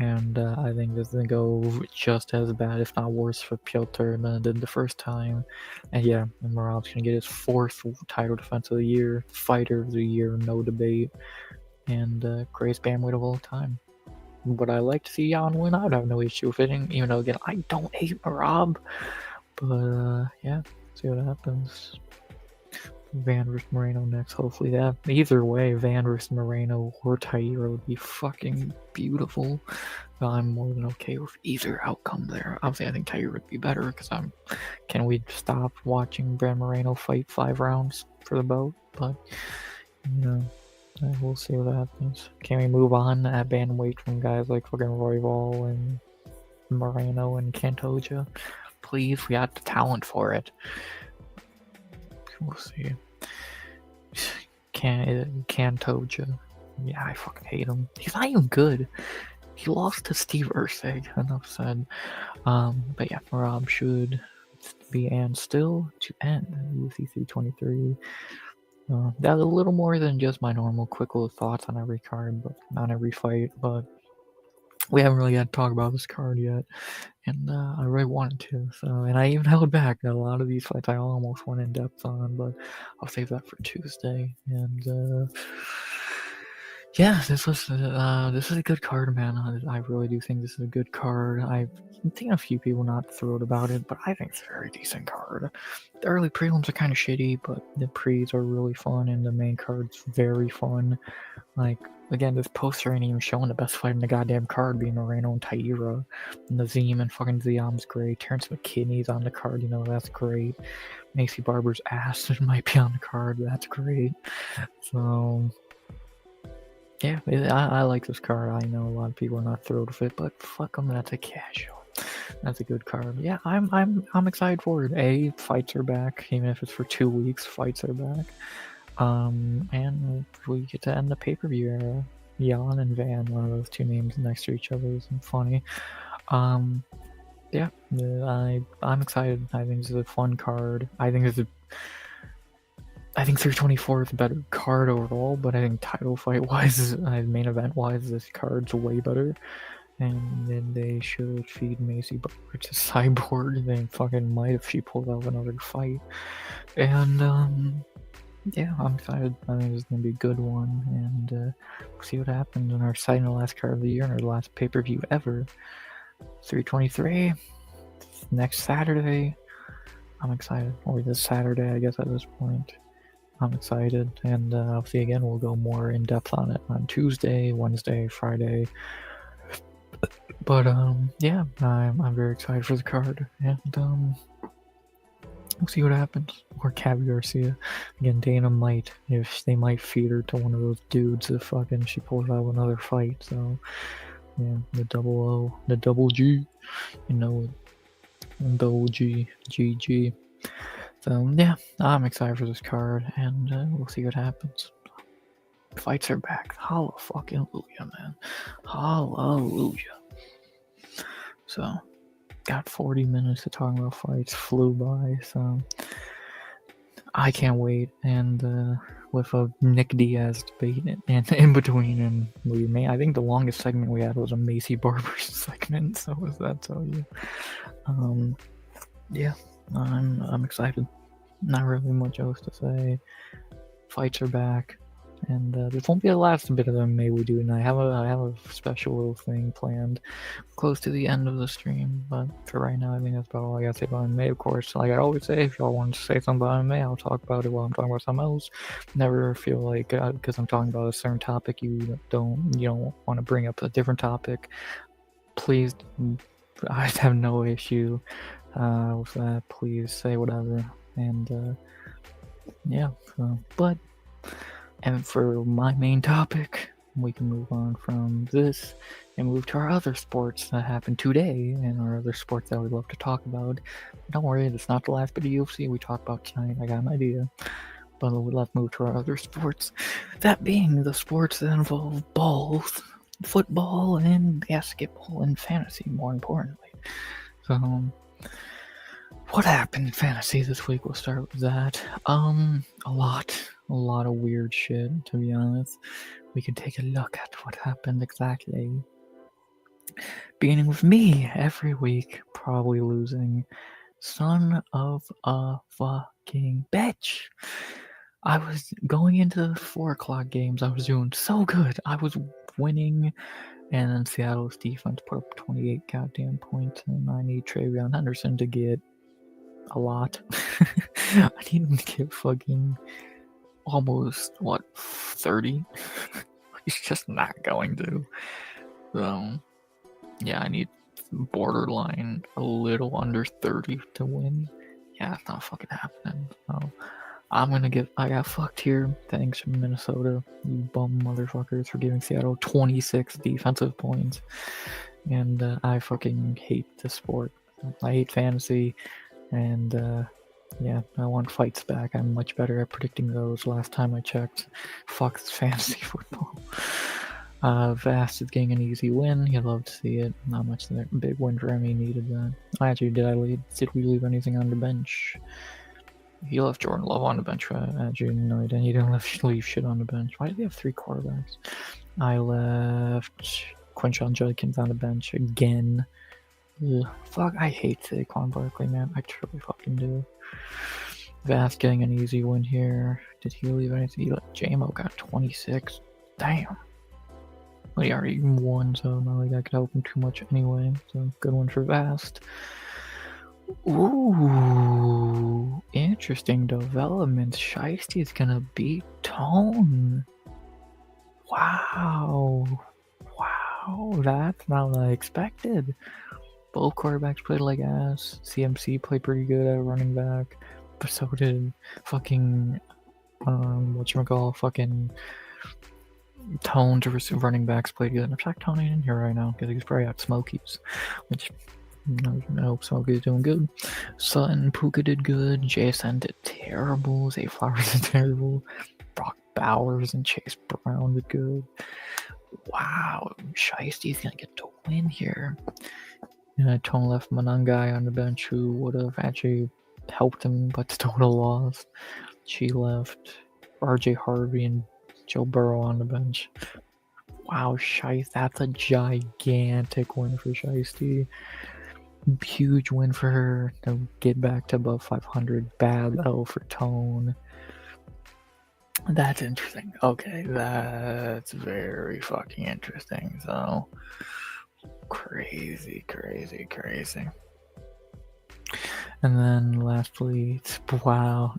And I think this is going to go just as bad, if not worse, for Piotr than it did the first time. And yeah, Mirab's going to get his fourth title defense of the year, fighter of the year, no debate, and greatest bantamweight of all time. Would I like to see Jan win? I would have no issue with it, even though, again, I don't hate Mirab. But, yeah, see what happens. Van versus Moreno next. Hopefully that. Either way, Van versus Moreno or Taira would be fucking beautiful. I'm more than okay with either outcome there. Obviously, I think Taira would be better because I'm. Can we stop watching Brand Moreno fight 5 rounds for the belt? But you know, we'll see what happens. Can we move on at bantamweight from guys like fucking Royval and Moreno and Cantoja? Please, we got the talent for it. We'll see. Cantoja. Yeah, I fucking hate him. He's not even good. He lost to Steve Ursig, enough said. But yeah, Rob should be and still to end UFC 323. That was a little more than just my normal quick little thoughts on every card, but not every fight. But we haven't really had to talk about this card yet, and I really wanted to. So, and I even held back. A lot of these fights I almost went in depth on, but I'll save that for Tuesday. And yeah, this is a good card, man. I really do think this is a good card. I've seen a few people not thrilled about it, but I think it's a very decent card. The early prelims are kind of shitty, but the pre's are really fun, and the main card's very fun. Like, again, this poster ain't even showing the best fight in the goddamn card, being Moreno and Taira. Nazim and fucking Ziam's great. Terrence McKinney's on the card, that's great. Macy Barber's ass might be on the card, that's great. So, yeah, I like this card. I know a lot of people are not thrilled with it, but fuck them, that's a casual. That's a good card. Yeah, I'm excited for it. Fights are back, even if it's for 2 weeks. Fights are back. And we get to end the pay-per-view era. Jan and Van, one of those two names next to each other is funny. Yeah, I'm excited. I think this is a fun card. I think 324 is a better card overall, but I think title fight wise, main event wise, this card's way better. And then they should feed Macy Barber to Cyborg. They fucking might if she pulls out another fight. And yeah, I'm excited. I think this is gonna be a good one, and we'll see what happens in our second to last card of the year and our last pay-per-view ever. 323 next Saturday. I'm excited. Or this Saturday, I guess, at this point. I'm excited, and obviously again we'll go more in depth on it on Tuesday, Wednesday, Friday. But yeah, I'm very excited for the card, and we'll see what happens. Or Cavi Garcia again. Dana might, if they might feed her to one of those dudes if fucking she pulls out another fight. So yeah, the double O, the double G, double G, GG. So yeah, I'm excited for this card, and we'll see what happens. Fights are back. Hallelujah, man. Hallelujah. So, got 40 minutes to talk about fights. Flew by, so I can't wait. And with a Nick Diaz debate and in between, and I think the longest segment we had was a Macy Barber segment. So what does that tell you? Yeah, I'm excited. Not really much else to say. Fights are back, and this won't be the last bit of MMA we do tonight. I have a special little thing planned close to the end of the stream, but for right now, I think that's about all I gotta say about MMA. Of course, like I always say, if y'all want to say something about MMA, I'll talk about it while I'm talking about something else. Never feel like because I'm talking about a certain topic, you don't want to bring up a different topic. Please, I have no issue with that. Please say whatever, and yeah. And for my main topic, we can move on from this and move to our other sports that happened today and our other sports that we'd love to talk about. Don't worry, it's not the last bit of UFC we talk about tonight. I got an idea. But let's move to our other sports. That being the sports that involve balls, football, and basketball, and fantasy, more importantly. So, what happened in fantasy this week? We'll start with that. A lot of weird shit, to be honest. We can take a look at what happened exactly. Beginning with me every week, probably losing. Son of a fucking bitch. I was going into the 4 o'clock games. I was doing so good. I was winning. And then Seattle's defense put up 28 goddamn points. And I need Travion Henderson to get a lot. I need him to get fucking almost, 30? He's just not going to. So, yeah, I need borderline a little under 30 to win. Yeah, it's not fucking happening. So, I got fucked here. Thanks, Minnesota. You bum motherfuckers for giving Seattle 26 defensive points. And I fucking hate this sport. I hate fantasy. And yeah, I want fights back. I'm much better at predicting those last time I checked. Fuck this fantasy football. Vast is getting an easy win. You'd love to see it. Not much there. Big win for him. He needed that. Actually, did we leave anything on the bench? He left Jordan Love on the bench. Actually, no, he didn't. He didn't leave shit on the bench. Why did he have 3 quarterbacks? I left Quinshon Judkins on the bench again. Ugh, fuck, I hate Saquon Barkley, man. I truly fucking do. Vast getting an easy win here. Did he leave anything? JMO got 26. Damn. Well, he already won, so not like I could help him too much anyway. So good one for Vast. Ooh, interesting developments. Shiesty is gonna beat Tone. Wow. Wow, that's not what I expected. Both quarterbacks played like ass. CMC played pretty good at running back. But so did fucking, whatchamacallit, fucking Tone to running backs played good. In fact, Tone ain't in here right now because he's probably at Smokies, which I hope Smokey's doing good. Sutton, Puka did good. Jason did terrible. Zay Flowers did terrible. Brock Bowers and Chase Brown did good. Wow, Shiesty's gonna get to win here. Tone left Manangai on the bench who would have actually helped him but still would have lost. She left RJ Harvey and Joe Burrow on the bench. Wow, Shiesty, that's a gigantic win for Shiesty. Huge win for her to get back to above 500. Bad L for Tone. That's interesting. Okay, that's very fucking interesting. So, crazy. And then lastly, wow.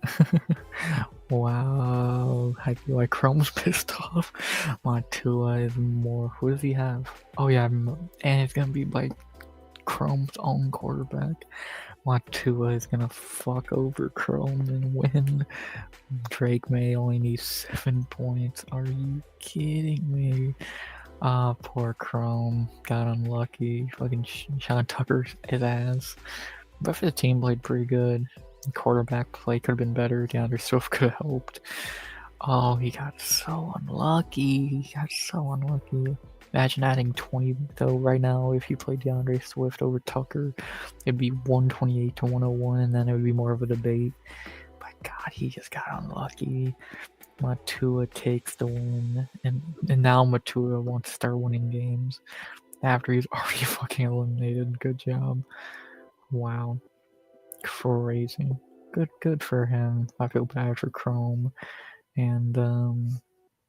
Wow. I feel like Chrome's pissed off. Matua is more. Who does he have? Oh, yeah. And it's going to be by Chrome's own quarterback. Matua is going to fuck over Chrome and win. Drake May only needs 7 points. Are you kidding me? Poor Chrome. Got unlucky. Fucking Sean Tucker his ass. But for the team played pretty good. Quarterback play could have been better. DeAndre Swift could have helped. Oh, he got so unlucky. Imagine adding 20 though right now if you play DeAndre Swift over Tucker. It'd be 128 to 101 and then it would be more of a debate. But God, he just got unlucky. Matua takes the win. And now Matua wants to start winning games after he's already fucking eliminated. Good job. Wow. Crazy. Good for him. I feel bad for Chrome. And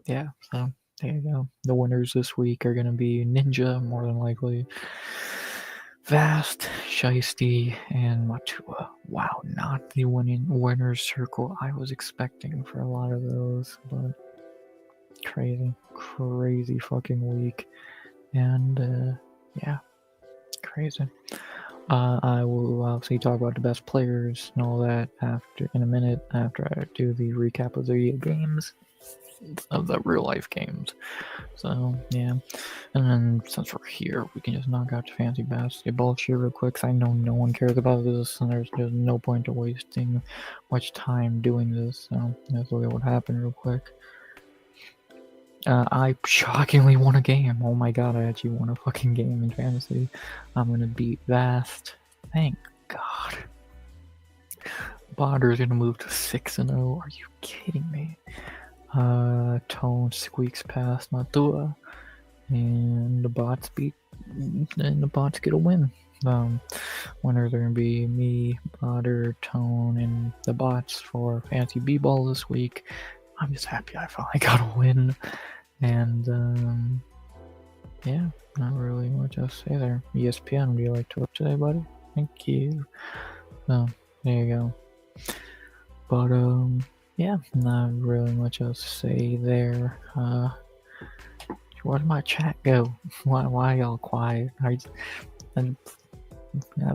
yeah, so there you go. The winners this week are gonna be Ninja, more than likely. Vast, Shiesty, and Matua. Wow, not the winner's circle I was expecting for a lot of those, but crazy fucking week. And yeah, crazy. I will obviously talk about the best players and all that in a minute after I do the recap of the games, of the real life games. So yeah, and then since we're here, we can just knock out the fancy basketball shit real quick. Cause I know no one cares about this, and there's just no point to wasting much time doing this. So let's look at what happened real quick. I shockingly won a game. Oh my god, I actually won a fucking game in fantasy. I'm gonna beat Vast. Thank god. Bodder's gonna move to 6-0. Are you kidding me? Tone squeaks past Matua. And the bots get a win. Winners are gonna be me, Bodder, Tone, and the bots for Fantasy B-Ball this week. I'm just happy I finally got a win. And yeah, not really much else to say there. ESPN, would you like to up today, buddy? Thank you. So There you go. But yeah, not really much else to say there. Where did my chat go? Why y'all quiet? I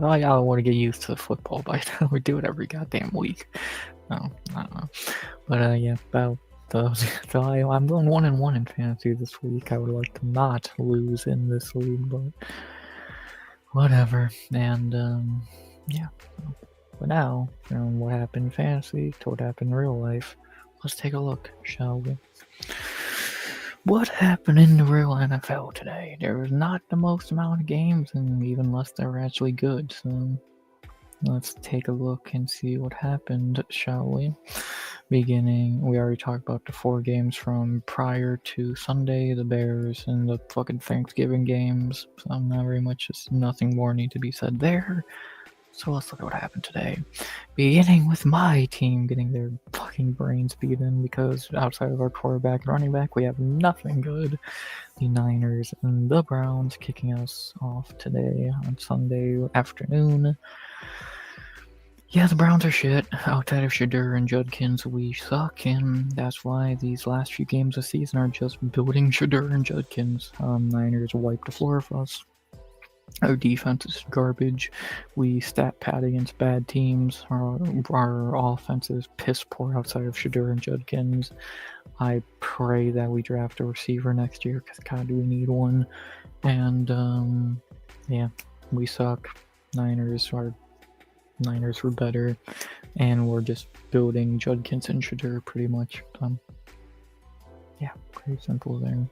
thought y'all want to get used to the football by now. We do it every goddamn week. No, I don't know. But yeah, about so I'm going 1-1 in fantasy this week. I would like to not lose in this league, but whatever. And yeah. But now, from what happened in fantasy to what happened in real life, let's take a look, shall we? What happened in the real NFL today? There was not the most amount of games, and even less that were actually good. So let's take a look and see what happened, shall we? Beginning, we already talked about the 4 games from prior to Sunday, the Bears and the fucking Thanksgiving games. So not very much, just nothing more need to be said there. So let's look at what happened today. Beginning with my team getting their fucking brains beaten because outside of our quarterback and running back, we have nothing good. The Niners and the Browns kicking us off today on Sunday afternoon. Yeah, the Browns are shit. Outside of Shadur and Judkins, we suck, and that's why these last few games of the season are just building Shadur and Judkins. Niners wiped the floor of us. Our defense is garbage. We stat pad against bad teams. Our offense is piss poor outside of Shadur and Judkins. I pray that we draft a receiver next year because God, do we need one. And yeah, we suck. Niners were better, and we're just building Judkins and Shadur pretty much. Yeah, pretty simple there.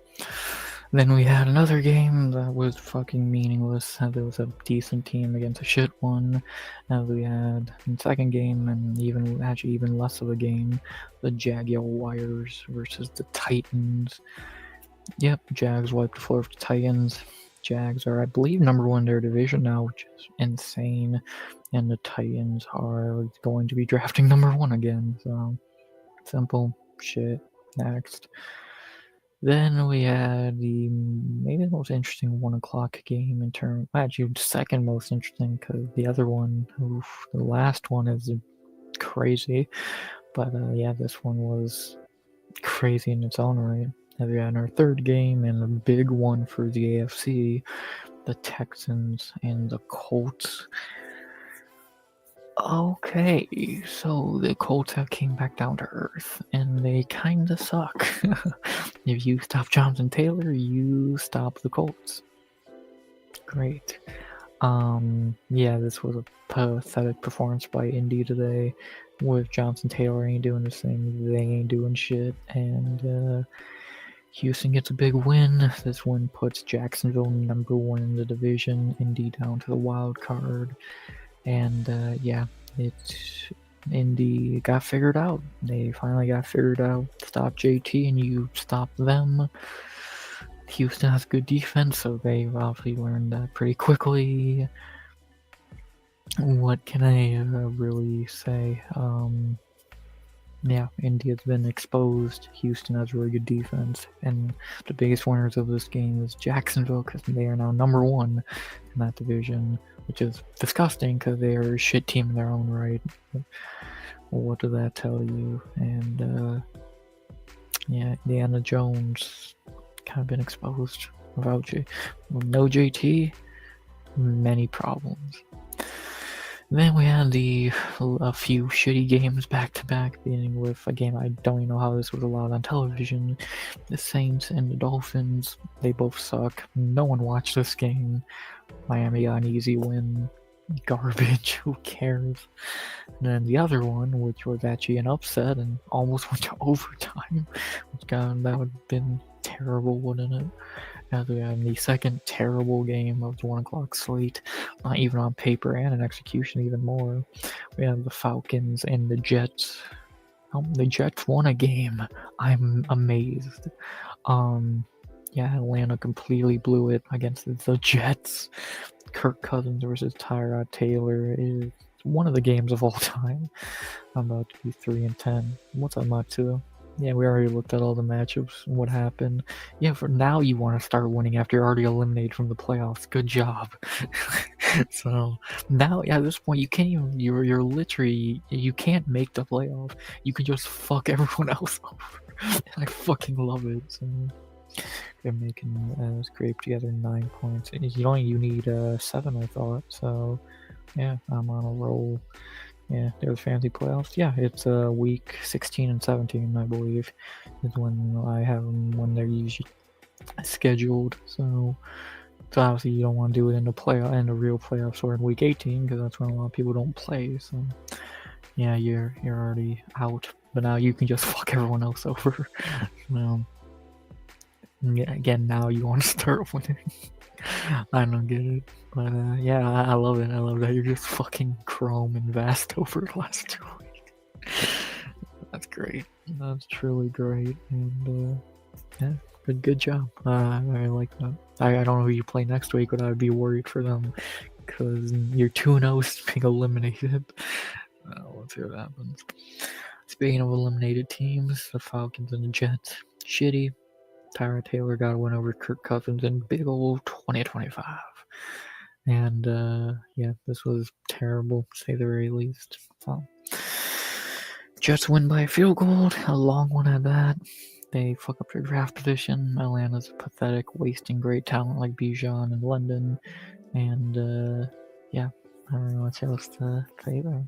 Then we had another game that was fucking meaningless. There was a decent team against a shit one. We had the second game, and even less of a game, the Jaguars versus the Titans. Yep, Jags wiped the floor of the Titans. Jags are, I believe, number 1 in their division now, which is insane. And the Titans are going to be drafting number 1 again. So simple shit. Next. Then we had maybe the most interesting 1 o'clock game actually the second most interesting because the other one, the last one is crazy. But yeah, this one was crazy in its own right. We had our third game and a big one for the AFC, the Texans and the Colts. Okay, so the Colts have came back down to earth, and they kinda suck. If you stop Jonathan Taylor, you stop the Colts. Great. Yeah, this was a pathetic performance by Indy today. With Jonathan Taylor ain't doing his thing, they ain't doing shit, and Houston gets a big win. This win puts Jacksonville number 1 in the division, Indy down to the wild card. And yeah, Indy got figured out. They finally got figured out. Stop JT and you stop them. Houston has good defense, so they've obviously learned that pretty quickly. What can I really say? Yeah, India's been exposed. Houston has really good defense, and the biggest winners of this game is Jacksonville because they are now number 1 in that division, which is disgusting because they are a shit team in their own right. But what does that tell you? And yeah, Indiana Jones kind of been exposed. No JT, many problems. Then we had a few shitty games back to back, beginning with a game I don't even know how this was allowed on television. The Saints and the Dolphins, they both suck. No one watched this game. Miami got an easy win. Garbage, who cares? And then the other one, which was actually an upset and almost went to overtime, that would have been terrible, wouldn't it? As we had the second terrible game of the 1 o'clock slate, not even on paper and in execution even more. We have the Falcons and the Jets. The Jets won a game. I'm amazed. Yeah, Atlanta completely blew it against the Jets. Kirk Cousins versus Tyrod Taylor is one of the games of all time. I'm about to be 3-10. What's up, Matsu? Yeah, we already looked at all the matchups and what happened. Yeah, for now you want to start winning after you're already eliminated from the playoffs. Good job. So now, yeah, at this point, you can't even. You're literally you can't make the playoff. You can just fuck everyone else over. And I fucking love it. So they're making scrape together 9 points. You need 7, I thought. So yeah, I'm on a roll. Yeah, there's fantasy playoffs. Yeah, it's week 16 and 17, I believe, is when I have them, when they're usually scheduled. So obviously you don't want to do it in the real playoffs or in week 18 because that's when a lot of people don't play. So yeah, you're already out. But now you can just fuck everyone else over. Again, now you want to start winning. I don't get it. But yeah, I love it. I love that you're just fucking Chrome and Vast over the last 2 weeks. That's great. That's truly great. And yeah, good job. I like that. I don't know who you play next week, but I'd be worried for them because you're 2-0 being eliminated. Let's see what happens. Speaking of eliminated teams, the Falcons and the Jets, shitty. Tyrod Taylor got a win over Kirk Cousins in big old 2025. And yeah, this was terrible, to say the very least. So, Jets win by a field goal, a long one at that. They fuck up their draft position. Atlanta's pathetic, wasting great talent like Bijan and London. And yeah, I don't know what else to say there.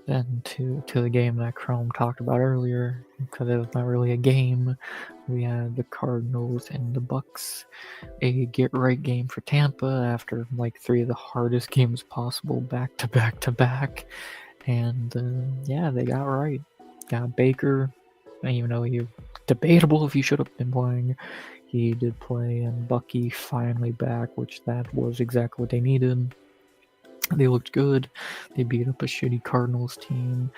Then to the game that Chrome talked about earlier, because it was not really a game. We had the Cardinals and the Bucks, a get-right game for Tampa after like 3 of the hardest games possible back to back to back. And yeah, they got right. Got Baker, even though he debatable if he should have been playing. He did play, and Bucky finally back, which that was exactly what they needed. They looked good. They beat up a shitty Cardinals team.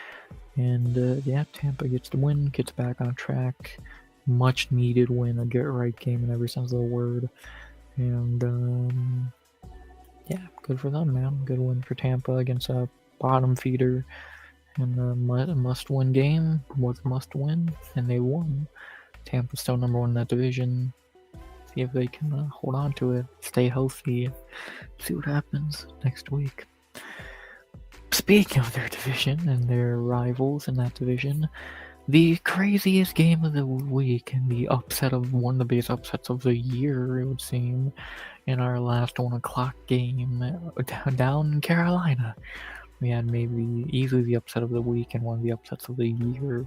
And yeah, Tampa gets the win, gets back on track. Much needed win, a get right game in every sense of the word. And yeah, good for them, man. Good win for Tampa against a bottom feeder. And a must-win game was a must-win, and they won. Tampa's still number 1 in that division. See if they can hold on to it, stay healthy, see what happens next week. Speaking of their division and their rivals in that division, the craziest game of the week and the upset of one of the biggest upsets of the year, it would seem, in our last 1 o'clock game down in Carolina. We had maybe easily the upset of the week and one of the upsets of the year,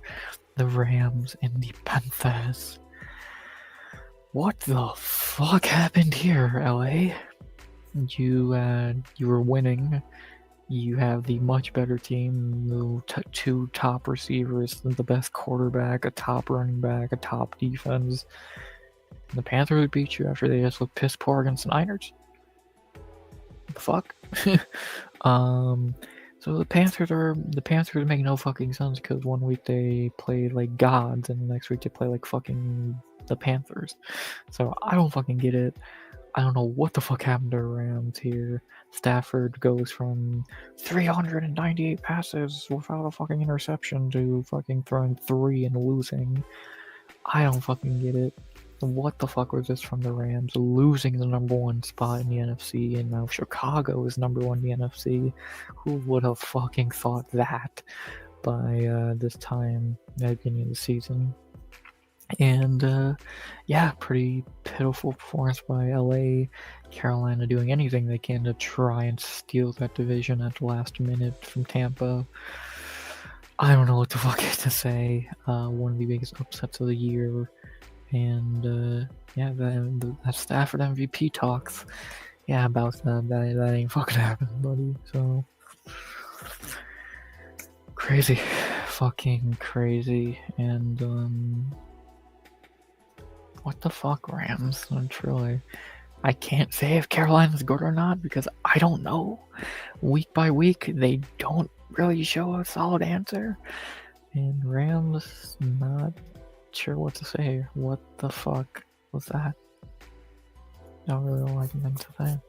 the Rams and the Panthers. What the fuck happened here, LA? You were winning. You have the much better team, the 2 top receivers, the best quarterback, a top running back, a top defense. The Panthers would beat you after they just looked piss poor against the Niners. What the fuck? So the Panthers make no fucking sense because 1 week they play like gods and the next week they play like fucking the Panthers. So I don't fucking get it. I don't know what the fuck happened to Rams here. Stafford goes from 398 passes without a fucking interception to fucking throwing 3 and losing. I don't fucking get it. What the fuck was this from the Rams? Losing the number 1 spot in the NFC, and now Chicago is number 1 in the NFC. Who would have fucking thought that by this time at the beginning of the season? And yeah, pretty pitiful performance by LA. Carolina doing anything they can to try and steal that division at the last minute from Tampa. I don't know what the fuck to say. One of the biggest upsets of the year. And yeah, that Stafford MVP talks. Yeah, about that ain't fucking happening, buddy. So crazy. Fucking crazy. And what the fuck, Rams? Truly, I can't say if Carolina's good or not because I don't know. Week by week, they don't really show a solid answer. And Rams, not sure what to say. What the fuck was that? I don't really know anything to say.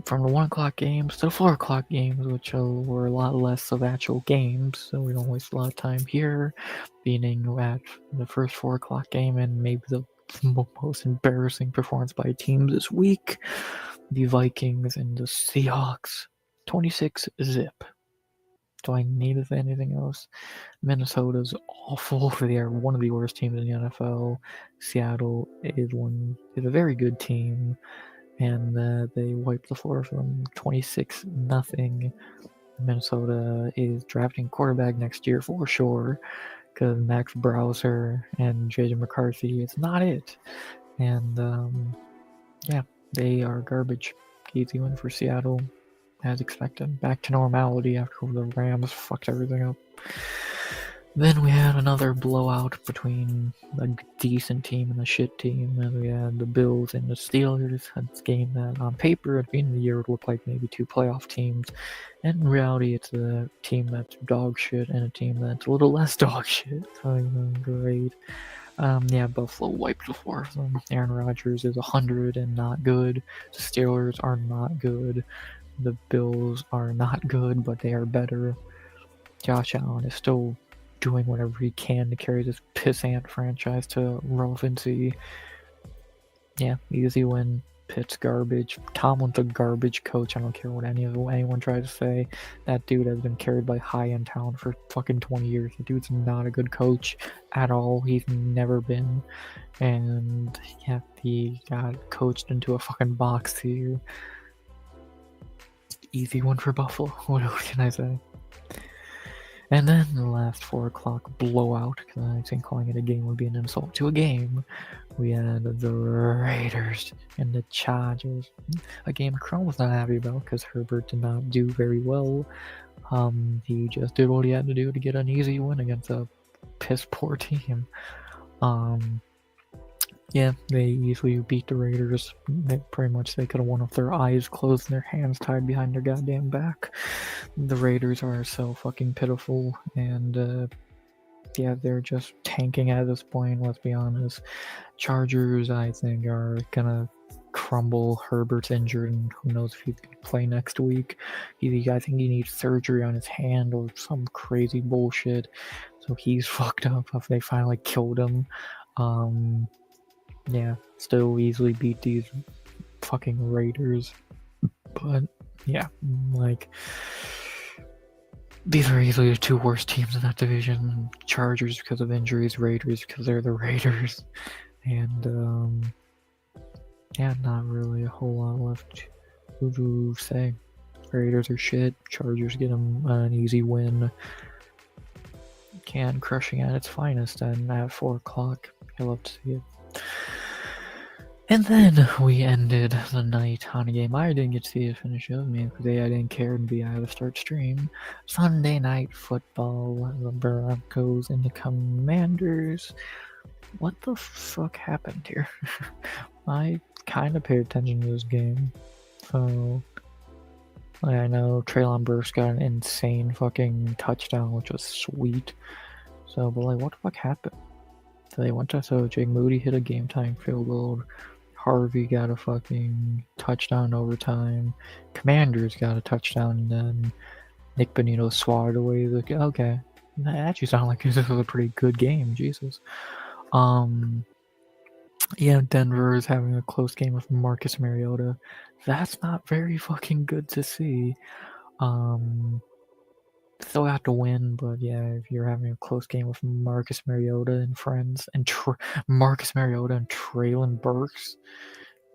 From the 1 o'clock games to the 4 o'clock games, which were a lot less of actual games, so we don't waste a lot of time here. Being at the first 4 o'clock game and maybe the most embarrassing performance by a team this week. the Vikings and the Seahawks. 26-zip. Do I need to say anything else? Minnesota's awful. They are one of the worst teams in the NFL. Seattle is a very good team, and they wiped the floor from them 26-0. Minnesota is drafting quarterback next year for sure, because Max Browser and JJ McCarthy, it's not it. And yeah, they are garbage. Easy win for Seattle, as expected. Back to normality after the Rams fucked everything up. Then we had another blowout between a decent team and a shit team, and we had the Bills and the Steelers. It's a game that on paper at the beginning of the year would look like maybe two playoff teams, and in reality it's a team that's dog shit and a team that's a little less dog shit. So, great. Yeah, Buffalo wiped the floor of them. Aaron Rodgers is 100 and not good. The Steelers are not good. The Bills are not good, but they are better. Josh Allen is still doing whatever he can to carry this pissant franchise to relevancy. Yeah, easy win. Pitt's garbage. Tomlin's a garbage coach. I don't care what anyone tries to say. That dude has been carried by high-end talent for fucking 20 years. The dude's not a good coach at all. He's never been. And yeah, he got coached into a fucking box here. Easy one for Buffalo. What else can I say? And then the last 4 o'clock blowout, because I think calling it a game would be an insult to a game. We had the Raiders and the Chargers. A game Chrome was not happy about because Herbert did not do very well. He just did what he had to do to get an easy win against a piss poor team. Yeah, they easily beat the Raiders. They could have won with their eyes closed and their hands tied behind their goddamn back. The Raiders are so fucking pitiful, and yeah, they're just tanking at this point, let's be honest. Chargers, I think, are gonna crumble. Herbert's injured, and who knows if he's gonna play next week. I think he needs surgery on his hand or some crazy bullshit, so he's fucked up if they finally killed him. Yeah, still easily beat these fucking Raiders. But yeah, like, these are easily the two worst teams in that division. Chargers because of injuries, Raiders because they're the Raiders. And yeah, not really a whole lot left to say. Raiders are shit. Chargers get them an easy win. Can crushing at its finest, and at 4 o'clock, I love to see it. And then we ended the night on a game I didn't get to see it finish up, man, because A, I didn't care, and B, I had to start stream. Sunday Night Football, the Broncos and the Commanders. What the fuck happened here? I kind of paid attention to this game, so I know Treylon Burks got an insane fucking touchdown, which was sweet. So, but like, what the fuck happened? So Jake Moody hit a game-tying field goal. Harvey got a fucking touchdown overtime. Commanders got a touchdown, and then Nick Bonito swatted away. Like, okay, that actually sounded like this was a pretty good game. Jesus. Yeah, Denver is having a close game with Marcus Mariota. That's not very fucking good to see. Still have to win, but yeah, if you're having a close game with Marcus Mariota and friends, and Marcus Mariota and Treylon Burks,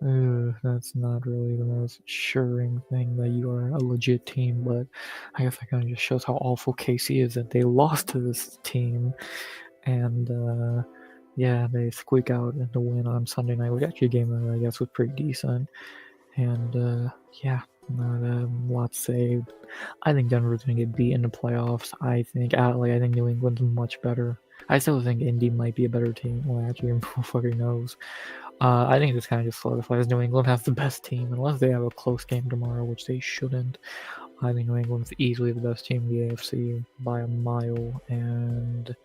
that's not really the most assuring thing that you are a legit team. But I guess that kind of just shows how awful KC is that they lost to this team, and yeah, they squeak out the win on Sunday night, which actually a game that I guess was pretty decent. And yeah, not a lot to say. I think Denver's gonna get beat in the playoffs. I think New England's much better. I still think Indy might be a better team. Well, actually, who fucking knows? I think this kind of just solidifies New England has the best team, unless they have a close game tomorrow, which they shouldn't. I think New England's easily the best team in the AFC by a mile, and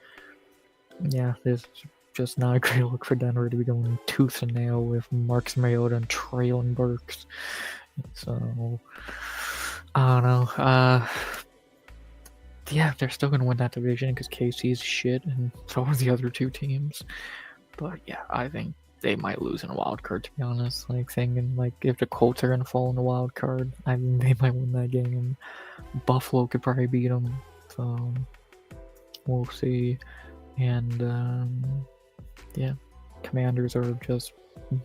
yeah, there's just not a great look for Denver to be going tooth and nail with Marcus Mariota and Treylon Burks. So, I don't know. Yeah, they're still going to win that division because KC's shit, and so are the other two teams. But yeah, I think they might lose in a wild card, to be honest. Like thinking like if the Colts are gonna fall in the wild card, I think they might win that game. Buffalo could probably beat them, so we'll see. And yeah, Commanders are just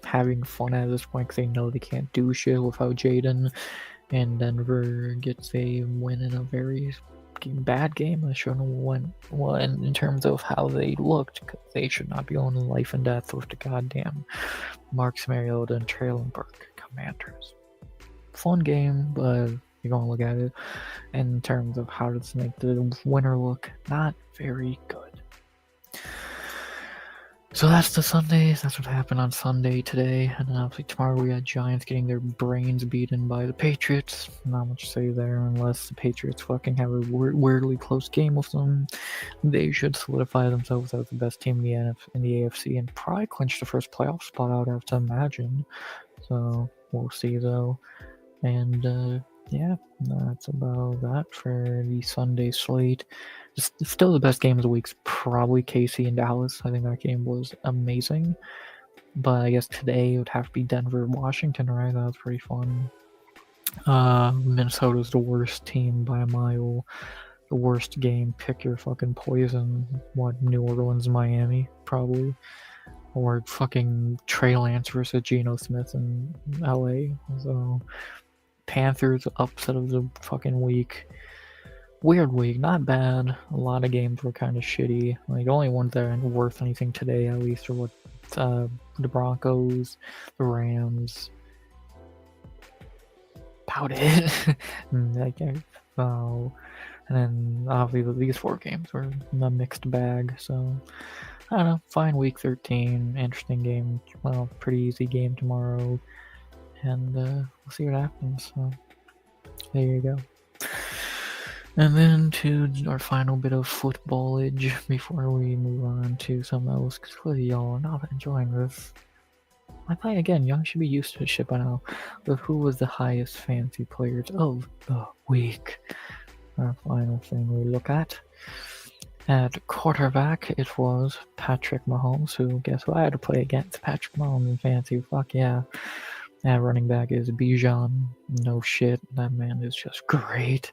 having fun at this point because they know they can't do shit without Jaden. And Denver gets a win in a very bad game. I shouldn't have went well in terms of how they looked. Cause they should not be on life and death with the goddamn Marcus Mariota and Traylon Burke Commanders. Fun game, but you're gonna look at it in terms of how does make the winner look, not very good. So that's the Sundays. That's what happened on Sunday today. And then obviously tomorrow we got Giants getting their brains beaten by the Patriots. Not much to say there unless the Patriots fucking have a weirdly close game with them. They should solidify themselves as the best team in the AFC and probably clinch the first playoff spot, I would have to imagine. So we'll see though. And yeah, that's about that for the Sunday slate. Still the best game of the week's probably KC and Dallas. I think that game was amazing. But I guess today it would have to be Denver, Washington, right? That was pretty fun. Minnesota's the worst team by a mile. The worst game. Pick your fucking poison. What, New Orleans, Miami, probably. Or fucking Trey Lance versus Geno Smith in LA. So Panthers upset of the fucking week. Weird week, not bad. A lot of games were kind of shitty. Like the only ones that are worth anything today, at least, are what the Broncos, the Rams. About it. So, and then obviously these 4 games were a mixed bag. So I don't know. Fine week 13, interesting game. Well, pretty easy game tomorrow, and we'll see what happens. So there you go. And then to our final bit of footballage before we move on to something else, because clearly y'all are not enjoying this. I thought, again, y'all should be used to this shit by now. But who was the highest fantasy players of the week? Our final thing we look at. At quarterback, it was Patrick Mahomes, who, guess what, I had to play against Patrick Mahomes in fantasy. Fuck yeah. At running back is Bijan. No shit, that man is just great.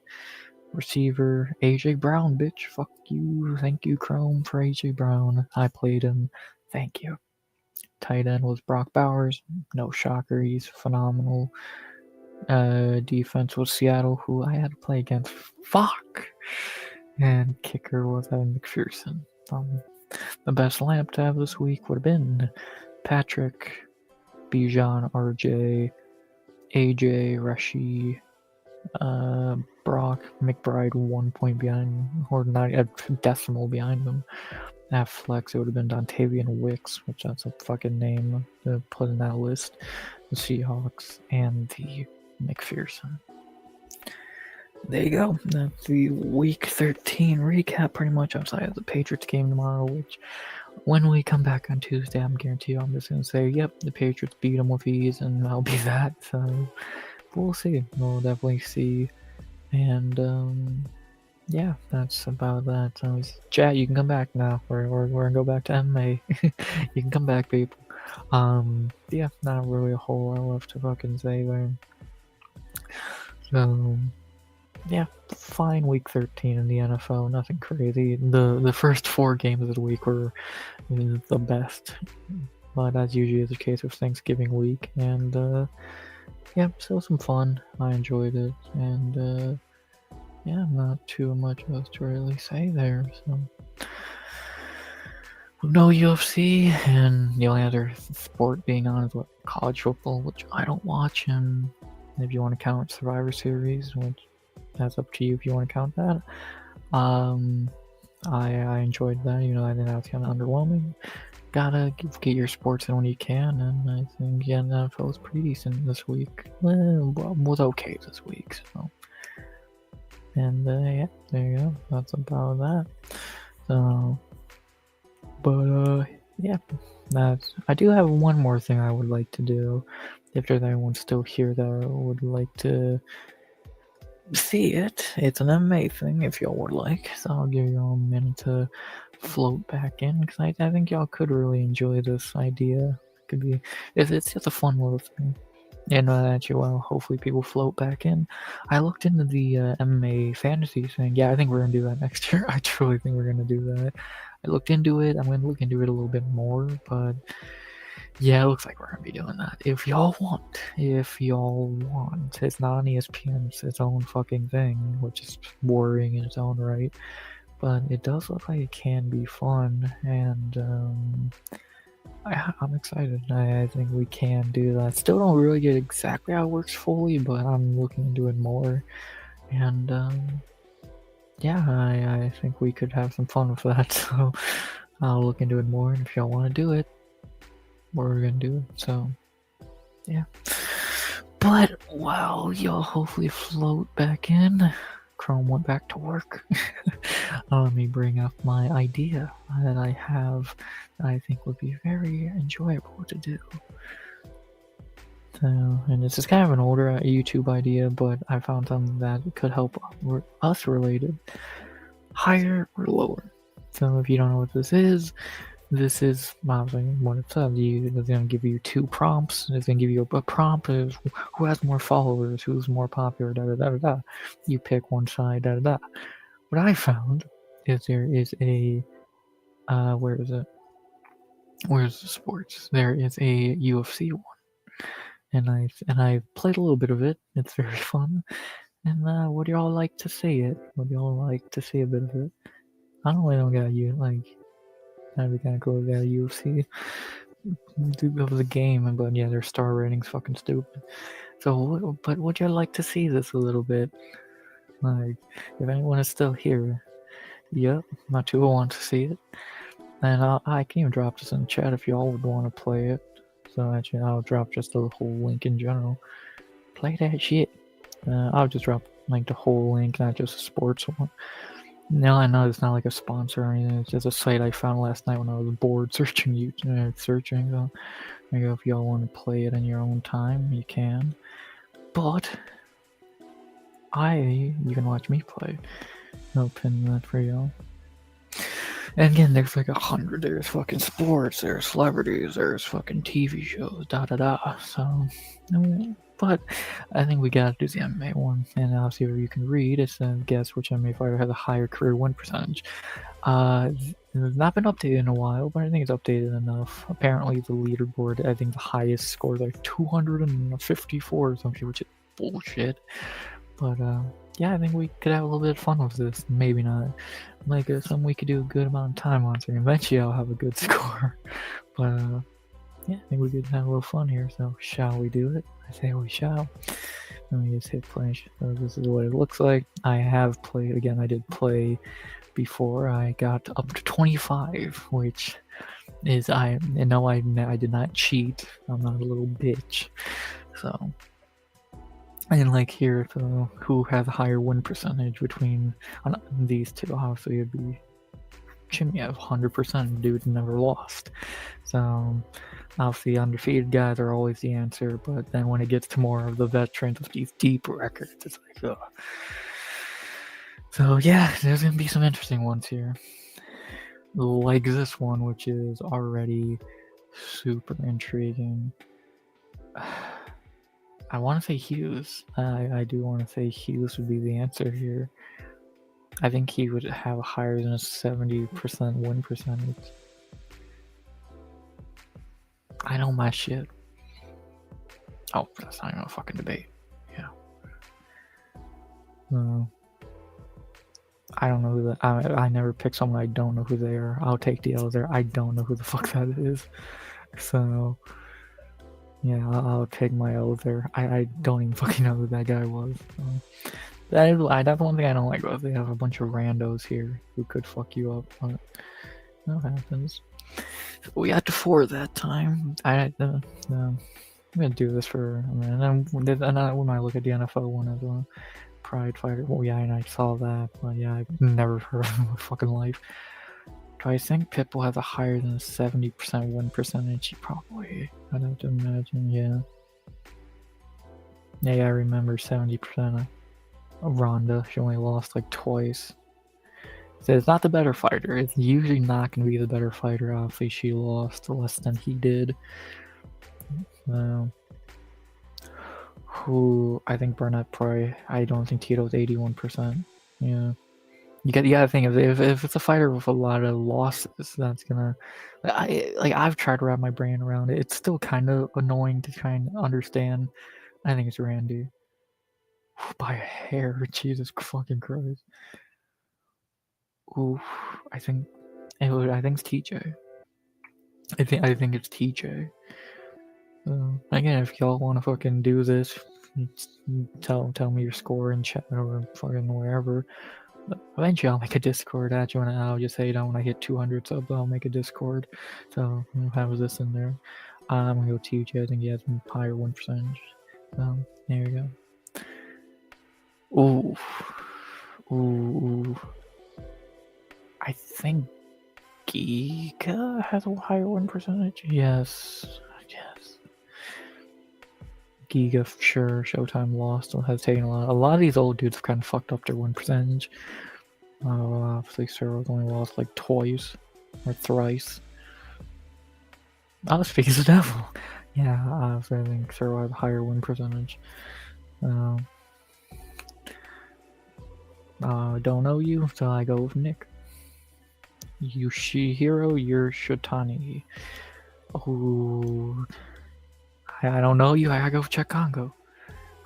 Receiver, AJ Brown, bitch. Fuck you. Thank you, Chrome, for AJ Brown. I played him. Thank you. Tight end was Brock Bowers. No shocker, he's phenomenal. Defense was Seattle, who I had to play against. Fuck. And kicker was Evan McPherson. The best lineup to have this week would have been Patrick, Bijan, RJ, AJ, Rashi, Brock, McBride 1 point behind, or not a decimal behind them. At flex, it would have been Dontavian Wicks, which that's a fucking name to put in that list. The Seahawks and the McPherson. There you go. That's the week 13 recap, pretty much outside of the Patriots game tomorrow, which when we come back on Tuesday, I'm guaranteed I'm just going to say, yep, the Patriots beat them with ease, and that'll be that. So we'll see. We'll definitely see. And yeah, that's about that. Chat, you can come back now. We're gonna go back to MMA. You can come back, people. Yeah, not really a whole lot left to fucking say there. So yeah, fine week 13 in the NFL. Nothing crazy. The first 4 games of the week were the best, but as usually is the case with Thanksgiving week. And yeah, still some fun. I enjoyed it, and yeah, not too much else to really say there. So no UFC, and the only other sport being on is what, college football, which I don't watch. And if you want to count Survivor Series, which that's up to you if you want to count that. I enjoyed that. You know, I think that was kind of underwhelming. Gotta get your sports in when you can, and I think yeah, the NFL was pretty decent this week. Well, was okay this week. So, and yeah, there you go. That's about that. So, but yeah, that's. I do have one more thing I would like to do. If there's anyone still here that would like to see it, it's an MMA thing if y'all would like. So I'll give y'all a minute to float back in, because I think y'all could really enjoy this idea, could be. It's just a fun little thing. And actually, well, hopefully people float back in. I looked into the MMA fantasy thing. Yeah, I think we're gonna do that next year. I truly think we're gonna do that. I looked into it. I'm gonna look into it a little bit more, but yeah, it looks like we're gonna be doing that. If y'all want. It's not on ESPN, it's its own fucking thing, which is worrying in its own right. But it does look like it can be fun, and I'm excited. I think we can do that. Still don't really get exactly how it works fully, but I'm looking into it more. And yeah, I think we could have some fun with that. So I'll look into it more, and if y'all want to do it, we're gonna do it. So yeah. But while y'all hopefully float back in, Chrome went back to work. Let me bring up my idea that I have that I think would be very enjoyable to do. So, and this is kind of an older YouTube idea, but I found something that could help us related. Higher or lower. So if you don't know what this is obviously what it says. It's going to give you two prompts. It's going to give you a prompt of who has more followers, who's more popular, da da da da da. You pick one side, da da da. What I found is there is a where is it? Where's the sports? There is a UFC one, and I played a little bit of it. It's very fun. And would y'all like to see it? Would y'all like to see a bit of it? I don't got you like. That'd be kind of cool if they had a UFC. It was a game, but yeah, their star rating's fucking stupid. So, but would y'all like to see this a little bit? Like, if anyone is still here, yep, my two want to see it. And I can even drop this in the chat if y'all would want to play it. So actually, I'll drop just the whole link in general. Play that shit. I'll just drop like the whole link, not just a sports one. No, I know it's not like a sponsor or anything. It's just a site I found last night when I was bored searching YouTube. So maybe if y'all want to play it in your own time, you can. But you can watch me play. I'll pin that for y'all. And again, there's like 100. There's fucking sports. There's celebrities. There's fucking TV shows. Da da da. So, but I think we gotta do the MMA one, and I'll see where you can read. It's guess which MMA fighter has a higher career win percentage. It's not been updated in a while, but I think it's updated enough. Apparently, the leaderboard, I think the highest score is like 254 or something, which is bullshit. But yeah, I think we could have a little bit of fun with this. Maybe not. Like something we could do a good amount of time on, so eventually I'll have a good score. But yeah, I think we could have a little fun here. So shall we do it? I say we shall. Let me just hit play. So this is what it looks like. I have played again. I did play before. I got up to 25, which is I did not cheat. I'm not a little bitch. So. And like here, so who has a higher win percentage between these two? Obviously, it'd be Jimmy. Have 100%. Dude never lost. So obviously, undefeated guys are always the answer. But then when it gets to more of the veterans with these deep records, it's like, ugh. So yeah, there's gonna be some interesting ones here, like this one, which is already super intriguing. I want to say Hughes. I do want to say Hughes would be the answer here. I think he would have a higher than a 70% win percentage. I know my shit. Oh, that's not even a fucking debate. Yeah. I don't know who that. I never pick someone I don't know who they are. I'll take the L there. I don't know who the fuck that is. So. Yeah, I'll take my L there. I don't even fucking know who that guy was. So. That's one thing I don't like about it. They have a bunch of randos here who could fuck you up, but that happens. So we got to 4 that time. I'm gonna do this for a minute. And when I look at the NFL one as well, Pride Fighter. Well, yeah, and I saw that, but yeah, I've never heard of him in my fucking life. Do I think Pitbull has a higher than a 70% win percentage? Probably. I'd have to imagine, yeah. Yeah, I remember 70% of Ronda. She only lost like twice. So it's not the better fighter. It's usually not going to be the better fighter. Obviously, she lost less than he did. Who I think Burnett probably. I don't think Tito's 81%. Yeah. You gotta think if it's a fighter with a lot of losses, that's gonna. I've tried to wrap my brain around it. It's still kind of annoying to try and understand. I think it's Randy by a hair. Jesus fucking Christ. Ooh, I think I think it's TJ. I think it's TJ. Again, if y'all want to fucking do this, tell me your score in chat or fucking wherever. Eventually, I'll make a Discord at you, and I'll just say that when I hit 200 subs, I'll make a Discord. So we'll have this in there. I'm gonna go TJ. I think he has a higher win percentage. There we go. Ooh. I think Giga has a higher win percentage. Yes. Giga, sure. Showtime lost. Has taken a lot. A lot of these old dudes have kind of fucked up their win percentage. Obviously, Cyril's only lost like twice or thrice. Oh, speaks the devil. Yeah, obviously, I think Cyril has a higher win percentage. Don't know you, so I go with Nick. Yoshihiro Shotani. Oh, I don't know you. I gotta go check Congo.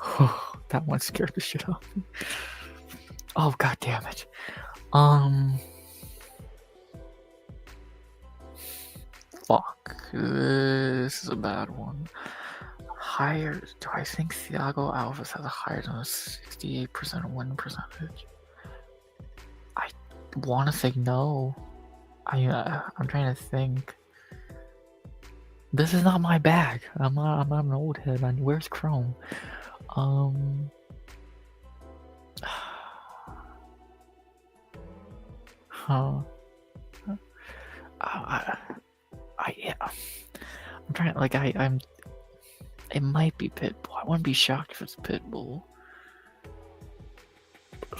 Oh, that one scared the shit out of me. Oh, god damn it. Fuck. This is a bad one. Higher. Do I think Thiago Alves has a higher than a 68% win percentage? I want to say no. I'm trying to think. This is not my bag. I'm not an old head. Where's Chrome? Huh. Yeah. I'm trying to, I'm. It might be Pitbull. I wouldn't be shocked if it's Pitbull.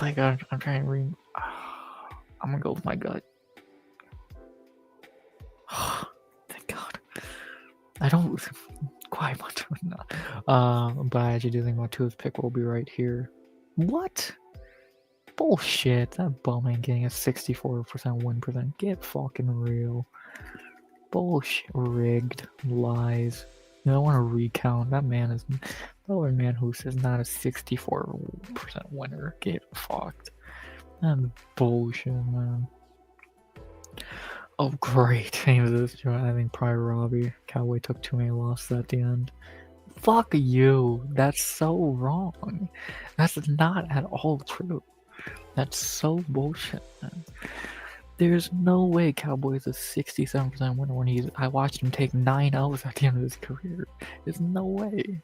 I'm trying to read. I'm gonna go with my gut. Thank God. I don't quite much enough. But I actually do think my toothpick will be right here. What? Bullshit. That bum ain't getting a 64% win percent. Get fucking real. Bullshit. Rigged. Lies. You don't want to recount. That man is. The other man who says not a 64% winner. Get fucked. That's bullshit, man. Oh, great. I think probably Robbie. Cowboy took too many losses at the end. Fuck you. That's so wrong. That's not at all true. That's so bullshit, man. There's no way Cowboy's a 67% winner when I watched him take 9 L's at the end of his career. There's no way.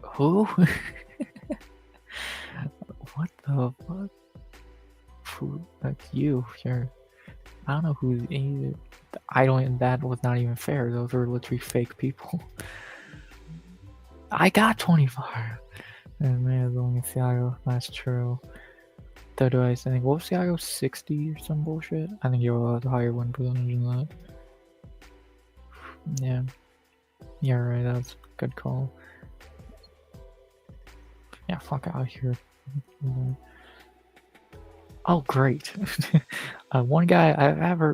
Who? What the fuck? Who? That's you. Sure. I don't know who's either. That was not even fair. Those are literally fake people. I got 25. And man, only Thiago. That's true. Do I think what was Thiago 60 or some bullshit? I think you'll have a higher win percentage than that. Yeah. Yeah, right, that's a good call. Yeah, fuck out of here. Oh, great. One guy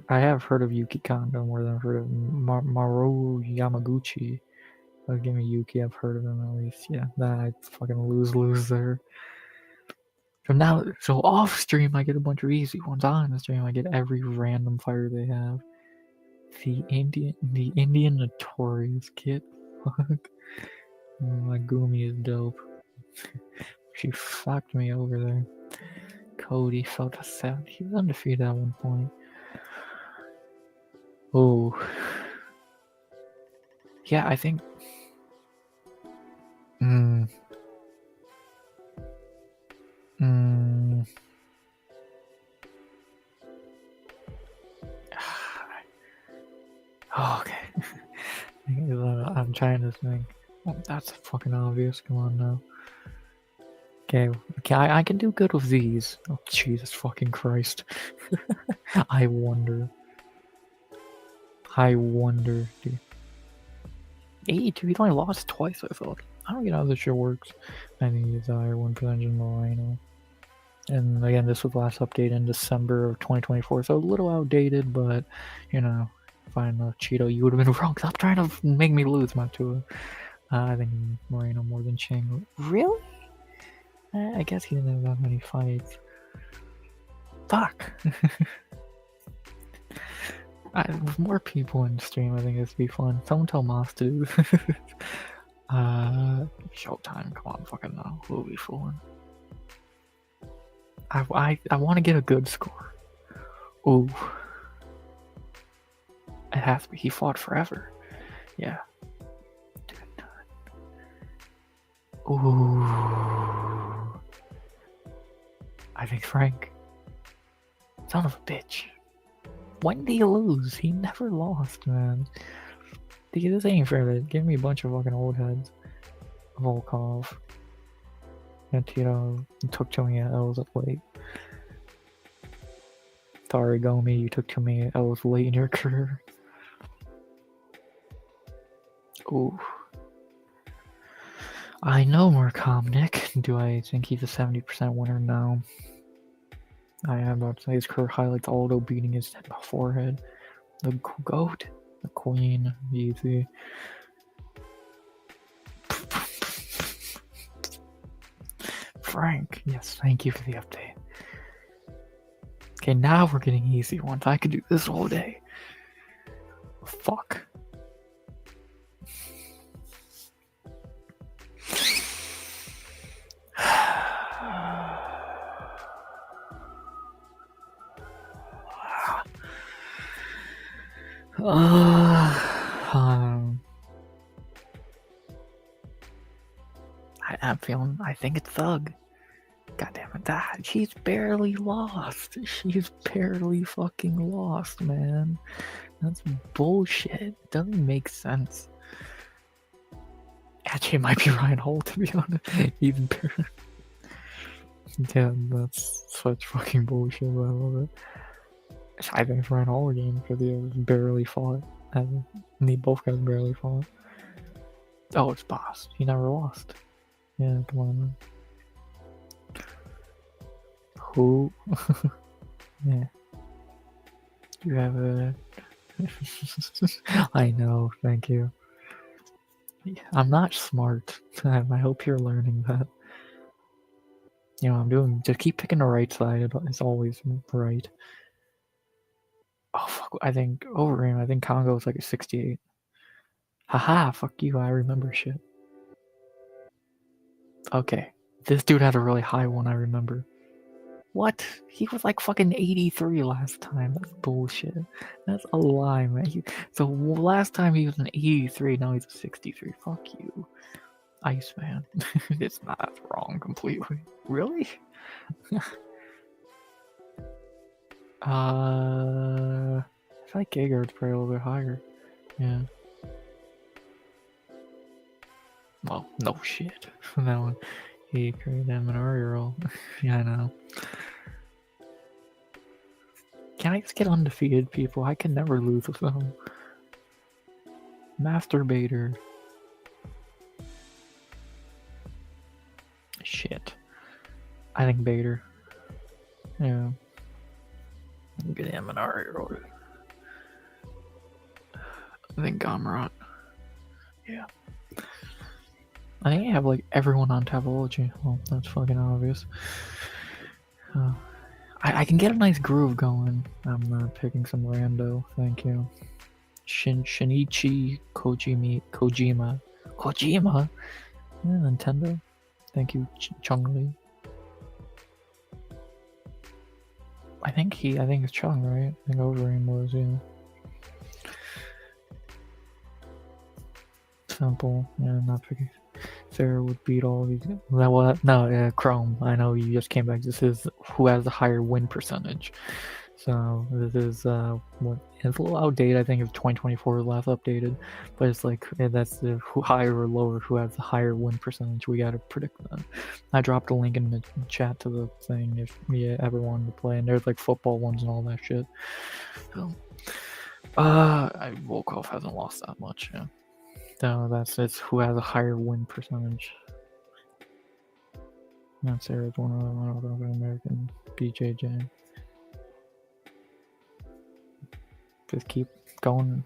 I have heard of Yuki Kondo more than I've heard of Maru Yamaguchi. Give me Yuki, I've heard of him at least. Yeah, that I fucking lose there. So off stream I get a bunch of easy ones. On the stream I get every random fighter they have. The Indian Notorious Kid. Fuck. My Gumi is dope. She fucked me over there. Cody felt sad. He was undefeated at one point. Oh. Yeah, I think. Oh, okay. I'm trying to think. Oh, that's fucking obvious. Come on now. Okay, I can do good with these. Oh, Jesus fucking Christ. I wonder. Dude. 82. He's only lost twice, I thought. I don't get how this shit works. I think he's a higher win percentage in Moreno. And again, this was last updated in December of 2024, so a little outdated, but, you know, fine, Cheeto, you would have been wrong. Stop trying to make me lose, Matua. I think Moreno more than Ching. Really? I guess he didn't have that many fights. Fuck. With more people in stream, I think it'd be fun. Someone tell Moss to do. Showtime, come on, fucking no. Who are we fooling? I want to get a good score. Ooh. It has to be. He fought forever. Yeah. Ooh. I think Frank. Son of a bitch. When did he lose? He never lost, man. Dude, this ain't fair. Give me a bunch of fucking old heads. Volkov. And Tito took too many L's at late. Tarigomi, you took too many L's late in your career. Ooh. I know Murkomnik. Do I think he's a 70% winner? No. I am about to say his career highlights Aldo beating his forehead. The GOAT. The Queen. Easy. Frank. Yes, thank you for the update. Okay, now we're getting easy ones. I could do this all day. Fuck. I'm feeling. I think it's Thug. God damn it! She's barely lost. She's barely fucking lost, man. That's bullshit. It doesn't make sense. Actually, it might be Ryan Hall, to be honest. He's barely. Yeah, that's such fucking bullshit. I love it. I think it's Ryan Hall again because he barely fought. And they both guys barely fought. Oh, it's Boss. He never lost. Yeah, come on, man. Who? Yeah. You have a. I know, thank you. I'm not smart. I hope you're learning that. You know, I'm doing. Just keep picking the right side. It's always right. Oh, fuck. I think over him, I think Congo is like a 68. Haha, fuck you. I remember shit. Okay. This dude had a really high one, I remember. What? He was like fucking 83 last time. That's bullshit. That's a lie, man. So last time he was an 83, now he's a 63. Fuck you. Iceman. It's not wrong completely. Really? I feel like Gegard's probably a little bit higher. Yeah. Well, no shit. That one. He created them an Ariel. Yeah, I know. Can I just get undefeated, people? I can never lose with them. Masturbator. Shit. I think Bader. Yeah. Get him an Ariel. I think Gamrot. Yeah. I think I have like everyone on Tapology. Well, that's fucking obvious. I can get a nice groove going. I'm not picking some rando. Thank you. Shinichi Kojima. Yeah, Nintendo. Thank you, Chungli. I think it's Chung, right? I think Overeem was, yeah. Simple. Yeah, not picking. Sarah would beat all these. No, Chrome. I know you just came back. This is who has the higher win percentage. So this is what it's a little outdated. I think it's 2024 last updated, but it's like that's the higher or lower who has the higher win percentage. We gotta predict that. I dropped a link in the chat to the thing if you ever wanted to play, and there's like football ones and all that shit. So, Volkov hasn't lost that much. Yeah. No, it's who has a higher win percentage. That's Arizona, American, BJJ. Just keep going.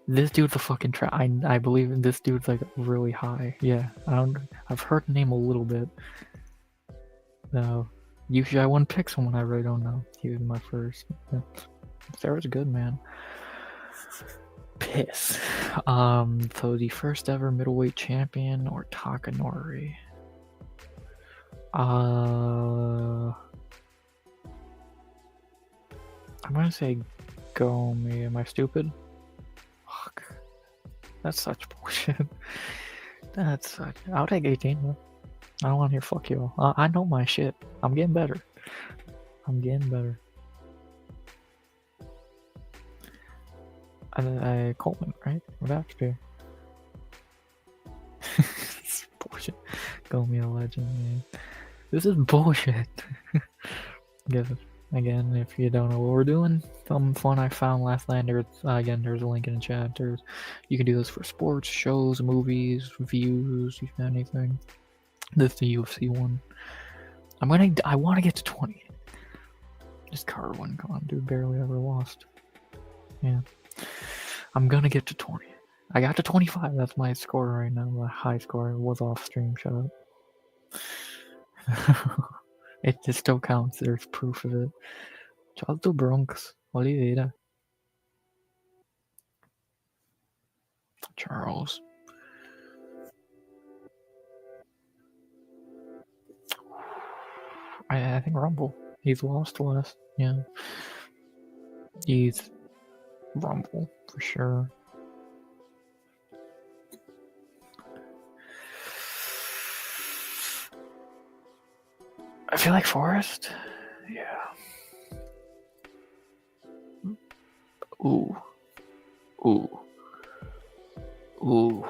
This dude's a fucking I believe this dude's like really high. Yeah, I've heard the name a little bit. No, usually I wouldn't pick someone I really don't know. He was my first. Yeah. Sarah's good, man. Piss. So the first ever middleweight champion or Takanori. I'm gonna say Gomi. Am I stupid? Fuck. That's such bullshit. That's such. I'll take 18 though. I don't want to hear fuck you all. I know my shit. I'm getting better. I'm getting better. Coleman, right? Would have to be. It's bullshit. Gomi a legend, man. This is bullshit. Again, if you don't know what we're doing, some fun I found last night. There's a link in the chat. You can do this for sports, shows, movies, reviews, anything. This is the UFC one. I want to get to 20. This card one, come on, dude, barely ever lost. Yeah, I'm gonna get to 20. I got to 25. That's my score right now. My high score was off stream. Shut up. It still counts. There's proof of it. Charles do Bronx. Oliveira. Charles. I think Rumble. He's lost less. Yeah. He's Rumble for sure. I feel like Forrest. Yeah. Ooh. Ooh. Ooh.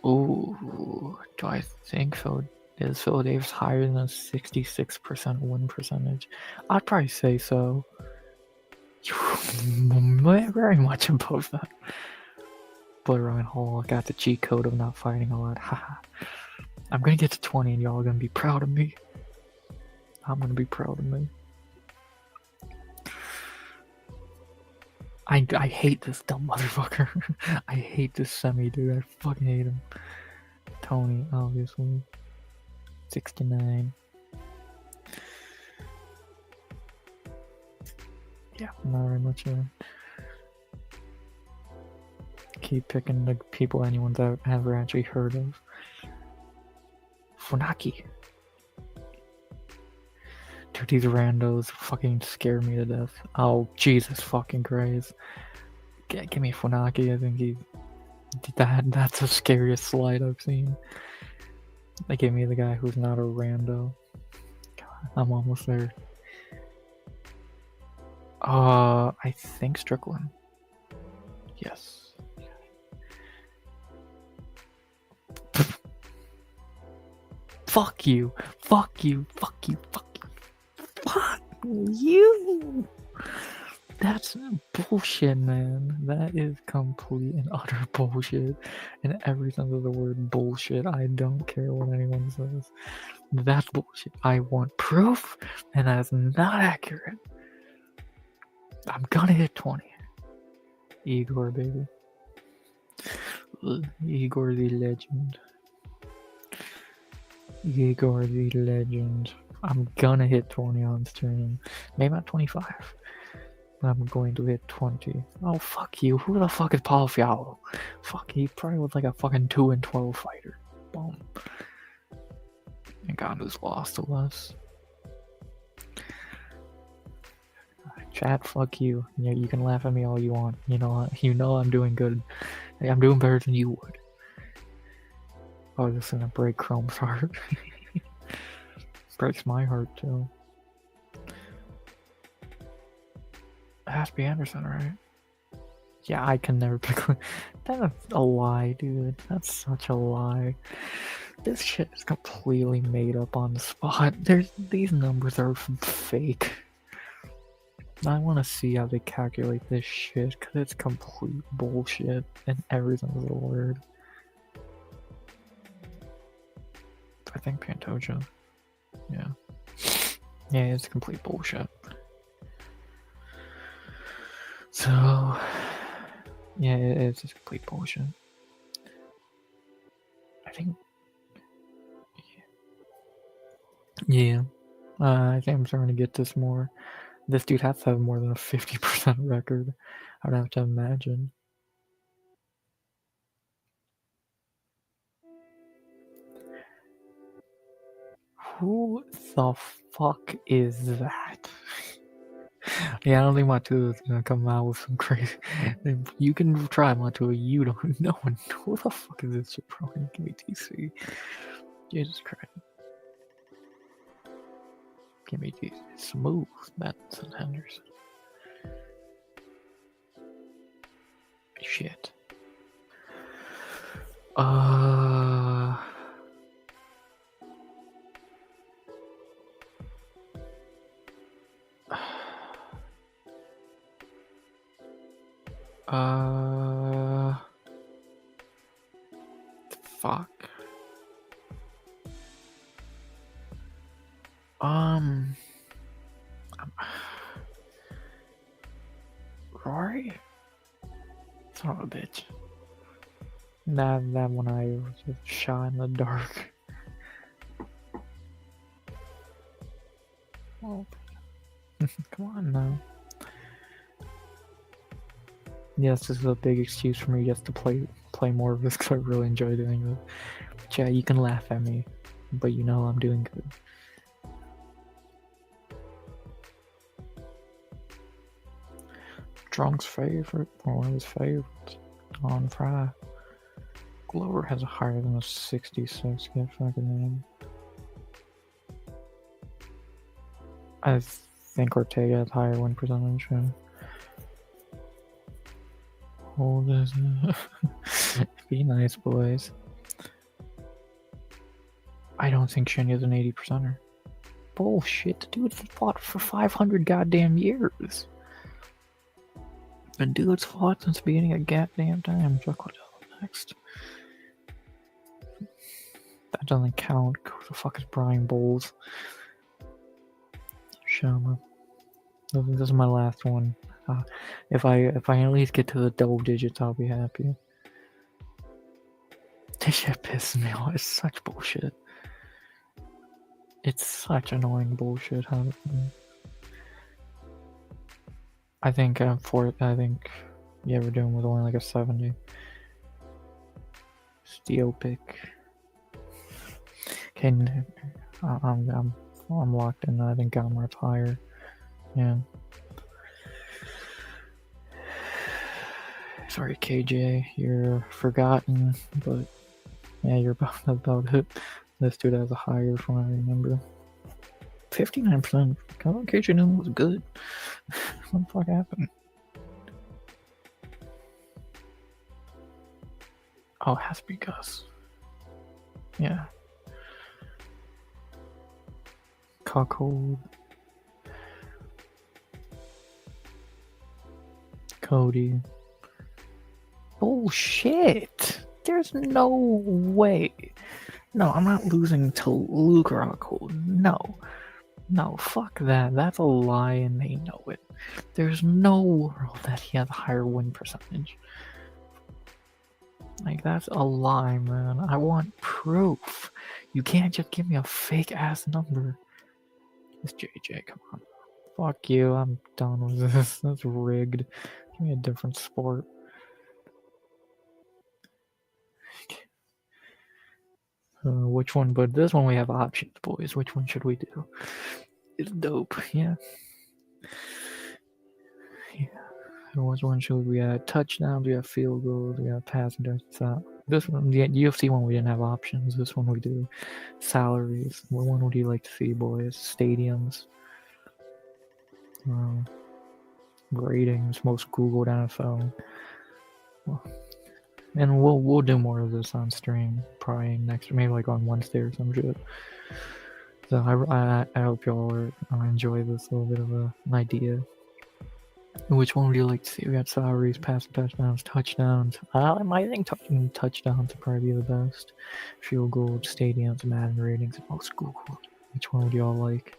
Ooh. Do I think so? Is Phil Davis higher than a 66% win percentage? I'd probably say so. Very much above that. But Ryan Hall got the cheat code of not fighting a lot. Haha. I'm gonna get to 20 and y'all are gonna be proud of me. I'm gonna be proud of me. I hate this dumb motherfucker. I hate this semi dude. I fucking hate him. Tony, obviously. 69. Yeah, not very much of keep picking the people anyone's ever actually heard of. Funaki. Dude, these randos fucking scare me to death. Oh, Jesus fucking Christ. Give me Funaki. I think that's the scariest slide I've seen. They gave me the guy who's not a rando. God, I'm almost there. I think Strickland. Yes. Fuck you. Fuck you. Fuck you. Fuck you. Fuck you. That's bullshit, man. That is complete and utter bullshit. In every sense of the word bullshit. I don't care what anyone says. That's bullshit. I want proof, and that is not accurate. I'm gonna hit 20. Igor, baby. Igor the legend. Igor the legend. I'm gonna hit 20 on stream. Maybe not 25. But I'm going to hit 20. Oh, fuck you. Who the fuck is Paulo Fiallo? Fuck, he probably was like a fucking 2-12 fighter. Boom. And Gandu's lost to us. Chat, fuck you. You can laugh at me all you want. You know I'm doing good. I'm doing better than you would. Oh, this is gonna break Chrome's heart. Breaks my heart too. It has to be Anderson, right? Yeah, I can never pick one. That's a lie, dude. That's such a lie. This shit is completely made up on the spot. These numbers are fake. I want to see how they calculate this shit, because it's complete bullshit in every single word. I think Pantoja. Yeah. Yeah, it's complete bullshit. So, yeah, it's just complete bullshit. I think. Yeah. I think I'm starting to get this more. This dude has to have more than a 50% record. I would have to imagine. Who the fuck is that? Yeah, I don't think Matu is gonna come out with some crazy. You can try Matu, you don't know. Who the fuck is this shit, bro? Give me DC. Jesus Christ. Give me DC. Smooth. That's Henderson. Shit. Uh. Fuck. Rory? Son of a bitch. That one I was just shot in the dark. Oh. Come on now. Yes, this is a big excuse for me just to play more of this because I really enjoy doing this. But yeah, you can laugh at me, but you know I'm doing good. Drunk's favorite, or one of his favorites, on Fry. Glover has a higher than a 66. Get fucking name. I think Ortega has higher win percentage. Yeah. Hold this. Be nice, boys. I don't think Shenya's an 80%er. Bullshit, the dude fought for 500 goddamn years. The dude's fought since the beginning of goddamn time. Chuck what next. That doesn't count. Who the fuck is Brian Bowles? Shama. This is my last one. If I at least get to the double digits, I'll be happy. This shit pisses me off. It's such bullshit. It's such annoying bullshit. I think I think yeah, we're doing with only like a 70. Steopic. Okay, I'm locked in. I think Gamrat's higher. Yeah. Sorry, KJ, you're forgotten, but yeah, you're about it. This dude has a higher from what I remember. 59%. KJ Newman was good. What the fuck happened? Oh, it has to be Gus. Yeah. Cockhold. Cody. Bullshit. There's no way. No, I'm not losing to Luke Rockhold. No. No, fuck that. That's a lie and they know it. There's no world that he has a higher win percentage. Like, that's a lie, man. I want proof. You can't just give me a fake ass number. It's JJ, come on. Fuck you, I'm done with this. That's rigged. Give me a different sport. Which one? But this one we have options, boys. Which one should we do? It's dope, yeah. Yeah. Which one should we have? Touchdowns, we have field goals, we have passing touchdowns. This one, the UFC one, we didn't have options. This one we do. Salaries. What one would you like to see, boys? Stadiums. Ratings, most Googled NFL. And we'll do more of this on stream, probably next, maybe like on Wednesday or some shit. So I hope y'all enjoy this little bit of an idea. Which one would you like to see? We got salaries, passing touchdowns, touchdowns. I think touchdowns would probably be the best. Field goal, stadiums, Madden ratings, and most Google. Which one would y'all like?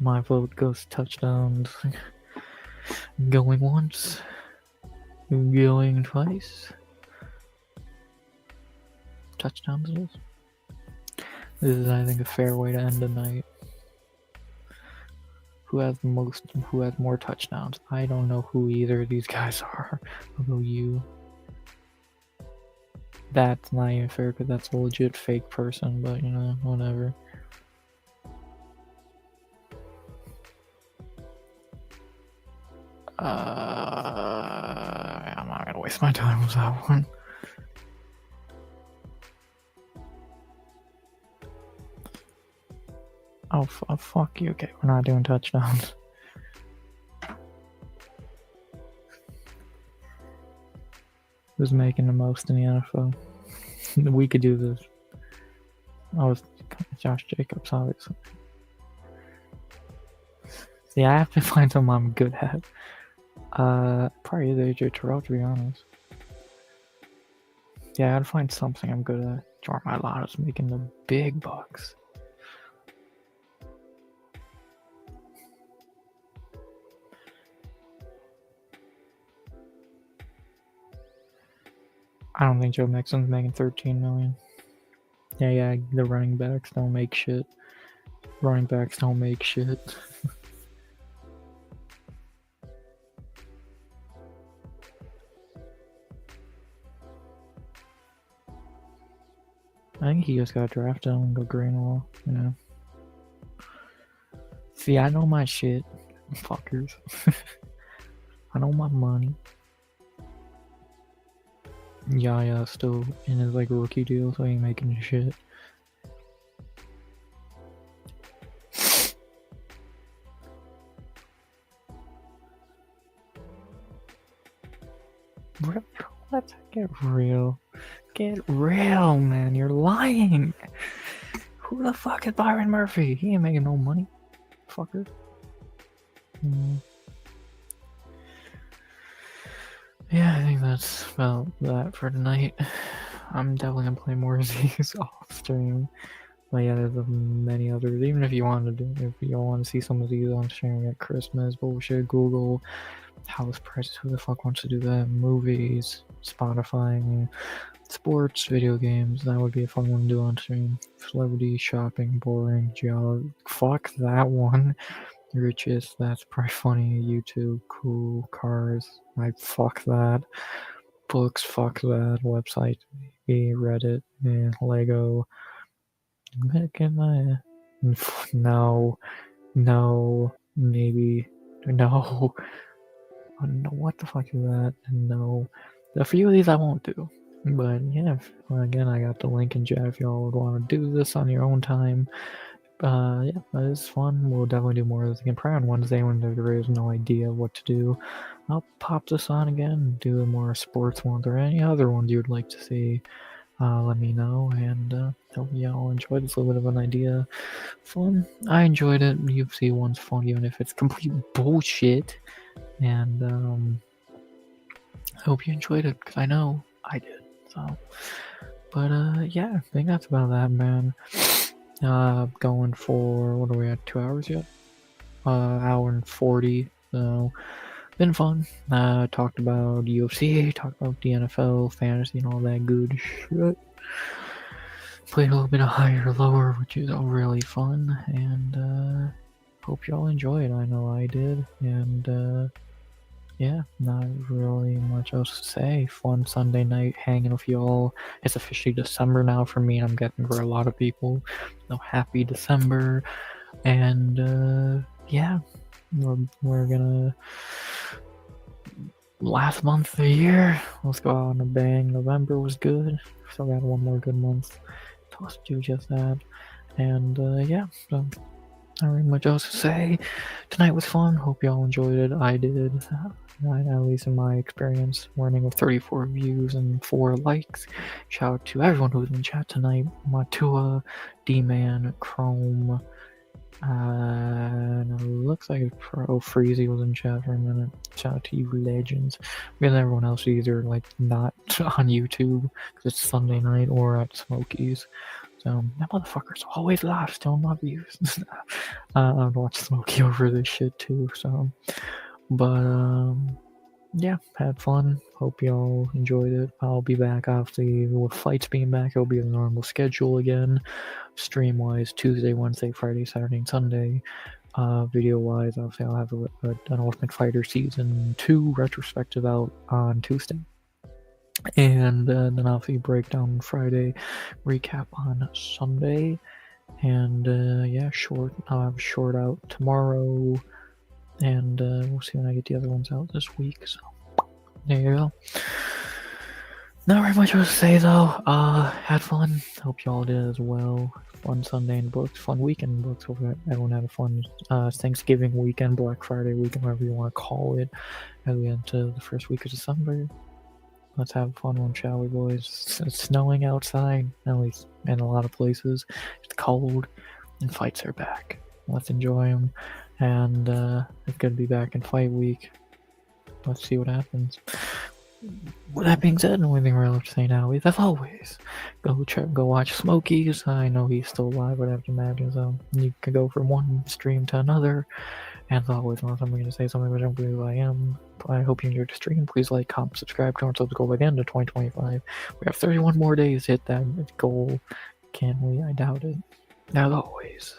My vote goes touchdowns. Going once. Going twice. Touchdowns it is. This is, I think, a fair way to end the night. Who has more touchdowns? I don't know who either of these guys are. I'll go you. That's not even fair because that's a legit fake person, but you know, whatever. I'm not gonna waste my time with that one. Oh, fuck you. Okay, we're not doing touchdowns. Who's making the most in the NFL? We could do this. Oh, it's Josh Jacobs, obviously. See, I have to find something I'm good at. Probably AJ Terrell, to be honest. Yeah, I gotta find something I'm good at. Jordan Mailata's making the big bucks. I don't think Joe Mixon's making $13 million. Yeah, the running backs don't make shit. Running backs don't make shit. I think he just got drafted and go Greenlaw, you know. See, I know my shit, fuckers. I know my money. Yeah, still in his like rookie deal, so he ain't making shit. Let's get real. Get real, man. You're lying. Who the fuck is Byron Murphy? He ain't making no money. Fucker. Yeah, I think that's about that for tonight. I'm definitely gonna play more of these off stream. But yeah, there's many others. Even if you want to do, if you want to see some of these on stream, at Christmas bullshit, Google, house prices. Who the fuck wants to do that? Movies, Spotify, sports, video games. That would be a fun one to do on stream. Celebrity shopping, boring. Fuck that one. Richest. That's probably funny. YouTube, cool. Cars. Fuck that. Books. Fuck that. Website. Maybe Reddit. Yeah, Lego. No, maybe, no, what the fuck is that? No, a few of these I won't do, but yeah, again, I got the link in chat if y'all would want to do this on your own time. Yeah, that is fun. We'll definitely do more of this again. Probably on Wednesday when there is no idea what to do. I'll pop this on again, do more sports ones or any other ones you'd like to see. Let me know, and hope y'all enjoyed this. A little bit of an idea. Fun. I enjoyed it. UFC one's fun, even if it's complete bullshit. And I hope you enjoyed it, because I know I did. So, but yeah, I think that's about that, man. Going for, what are we at, 2 hours yet? Hour and 40. So, been fun. Talked about UFC, talked about the NFL, fantasy, and all that good shit. Played a little bit of higher, lower, which is really fun, and hope y'all enjoy it. I know I did, and yeah, not really much else to say. Fun Sunday night hanging with y'all. It's officially December now for me, and I'm getting for a lot of people. So happy December, and yeah, we're gonna. Last month of the year, let's go out on a bang. November was good. Still got one more good month to do just that. And yeah, so not really much else to say. Tonight was fun. Hope y'all enjoyed it. I did. At least in my experience, warning with 34 views and 4 likes. Shout out to everyone who was in chat tonight. Matua, D-Man, Chrome, It looks like Pro Freezy was in chat for a minute. Shout out to you legends. Because everyone else is either like not on YouTube because it's Sunday night or at Smokey's. So that motherfucker's always live, still not views. I'd watch Smokey over this shit too. So, but yeah, had fun. Hope y'all enjoyed it. I'll be back obviously with fights being back. It'll be a normal schedule again. Stream wise, Tuesday, Wednesday, Friday, Saturday, and Sunday. Video wise, obviously I'll have an Ultimate Fighter Season 2 retrospective out on Tuesday. And then obviously breakdown on Friday, recap on Sunday. And yeah, I'll have a short out tomorrow. And we'll see when I get the other ones out this week. So there you go. Not very much else to say though. Had fun. Hope y'all did as well. Fun Sunday in books, fun weekend in books. Hope everyone had a fun Thanksgiving weekend, Black Friday weekend, whatever you want to call it, as we enter the first week of December. Let's have a fun one, shall we, boys? It's snowing outside, at least in a lot of places. It's cold, and fights are back. Let's enjoy them, and it's gonna be back in fight week. Let's see what happens. With that being said, the only thing we're left to say now is, as always, go watch Smokey's. I know he's still alive, but I have to imagine, so you can go from one stream to another. And as always, unless I'm going to say something, I don't believe I am. I hope you enjoyed the stream. Please like, comment, subscribe, turn ourselves goal by the end of 2025. We have 31 more days to hit that goal. Can we? I doubt it. As always,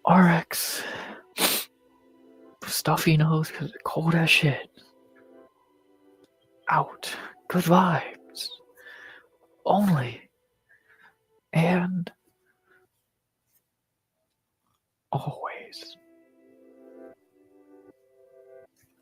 RX. Stuffy nose because it's cold as shit. Out. Good vibes. Only. And always.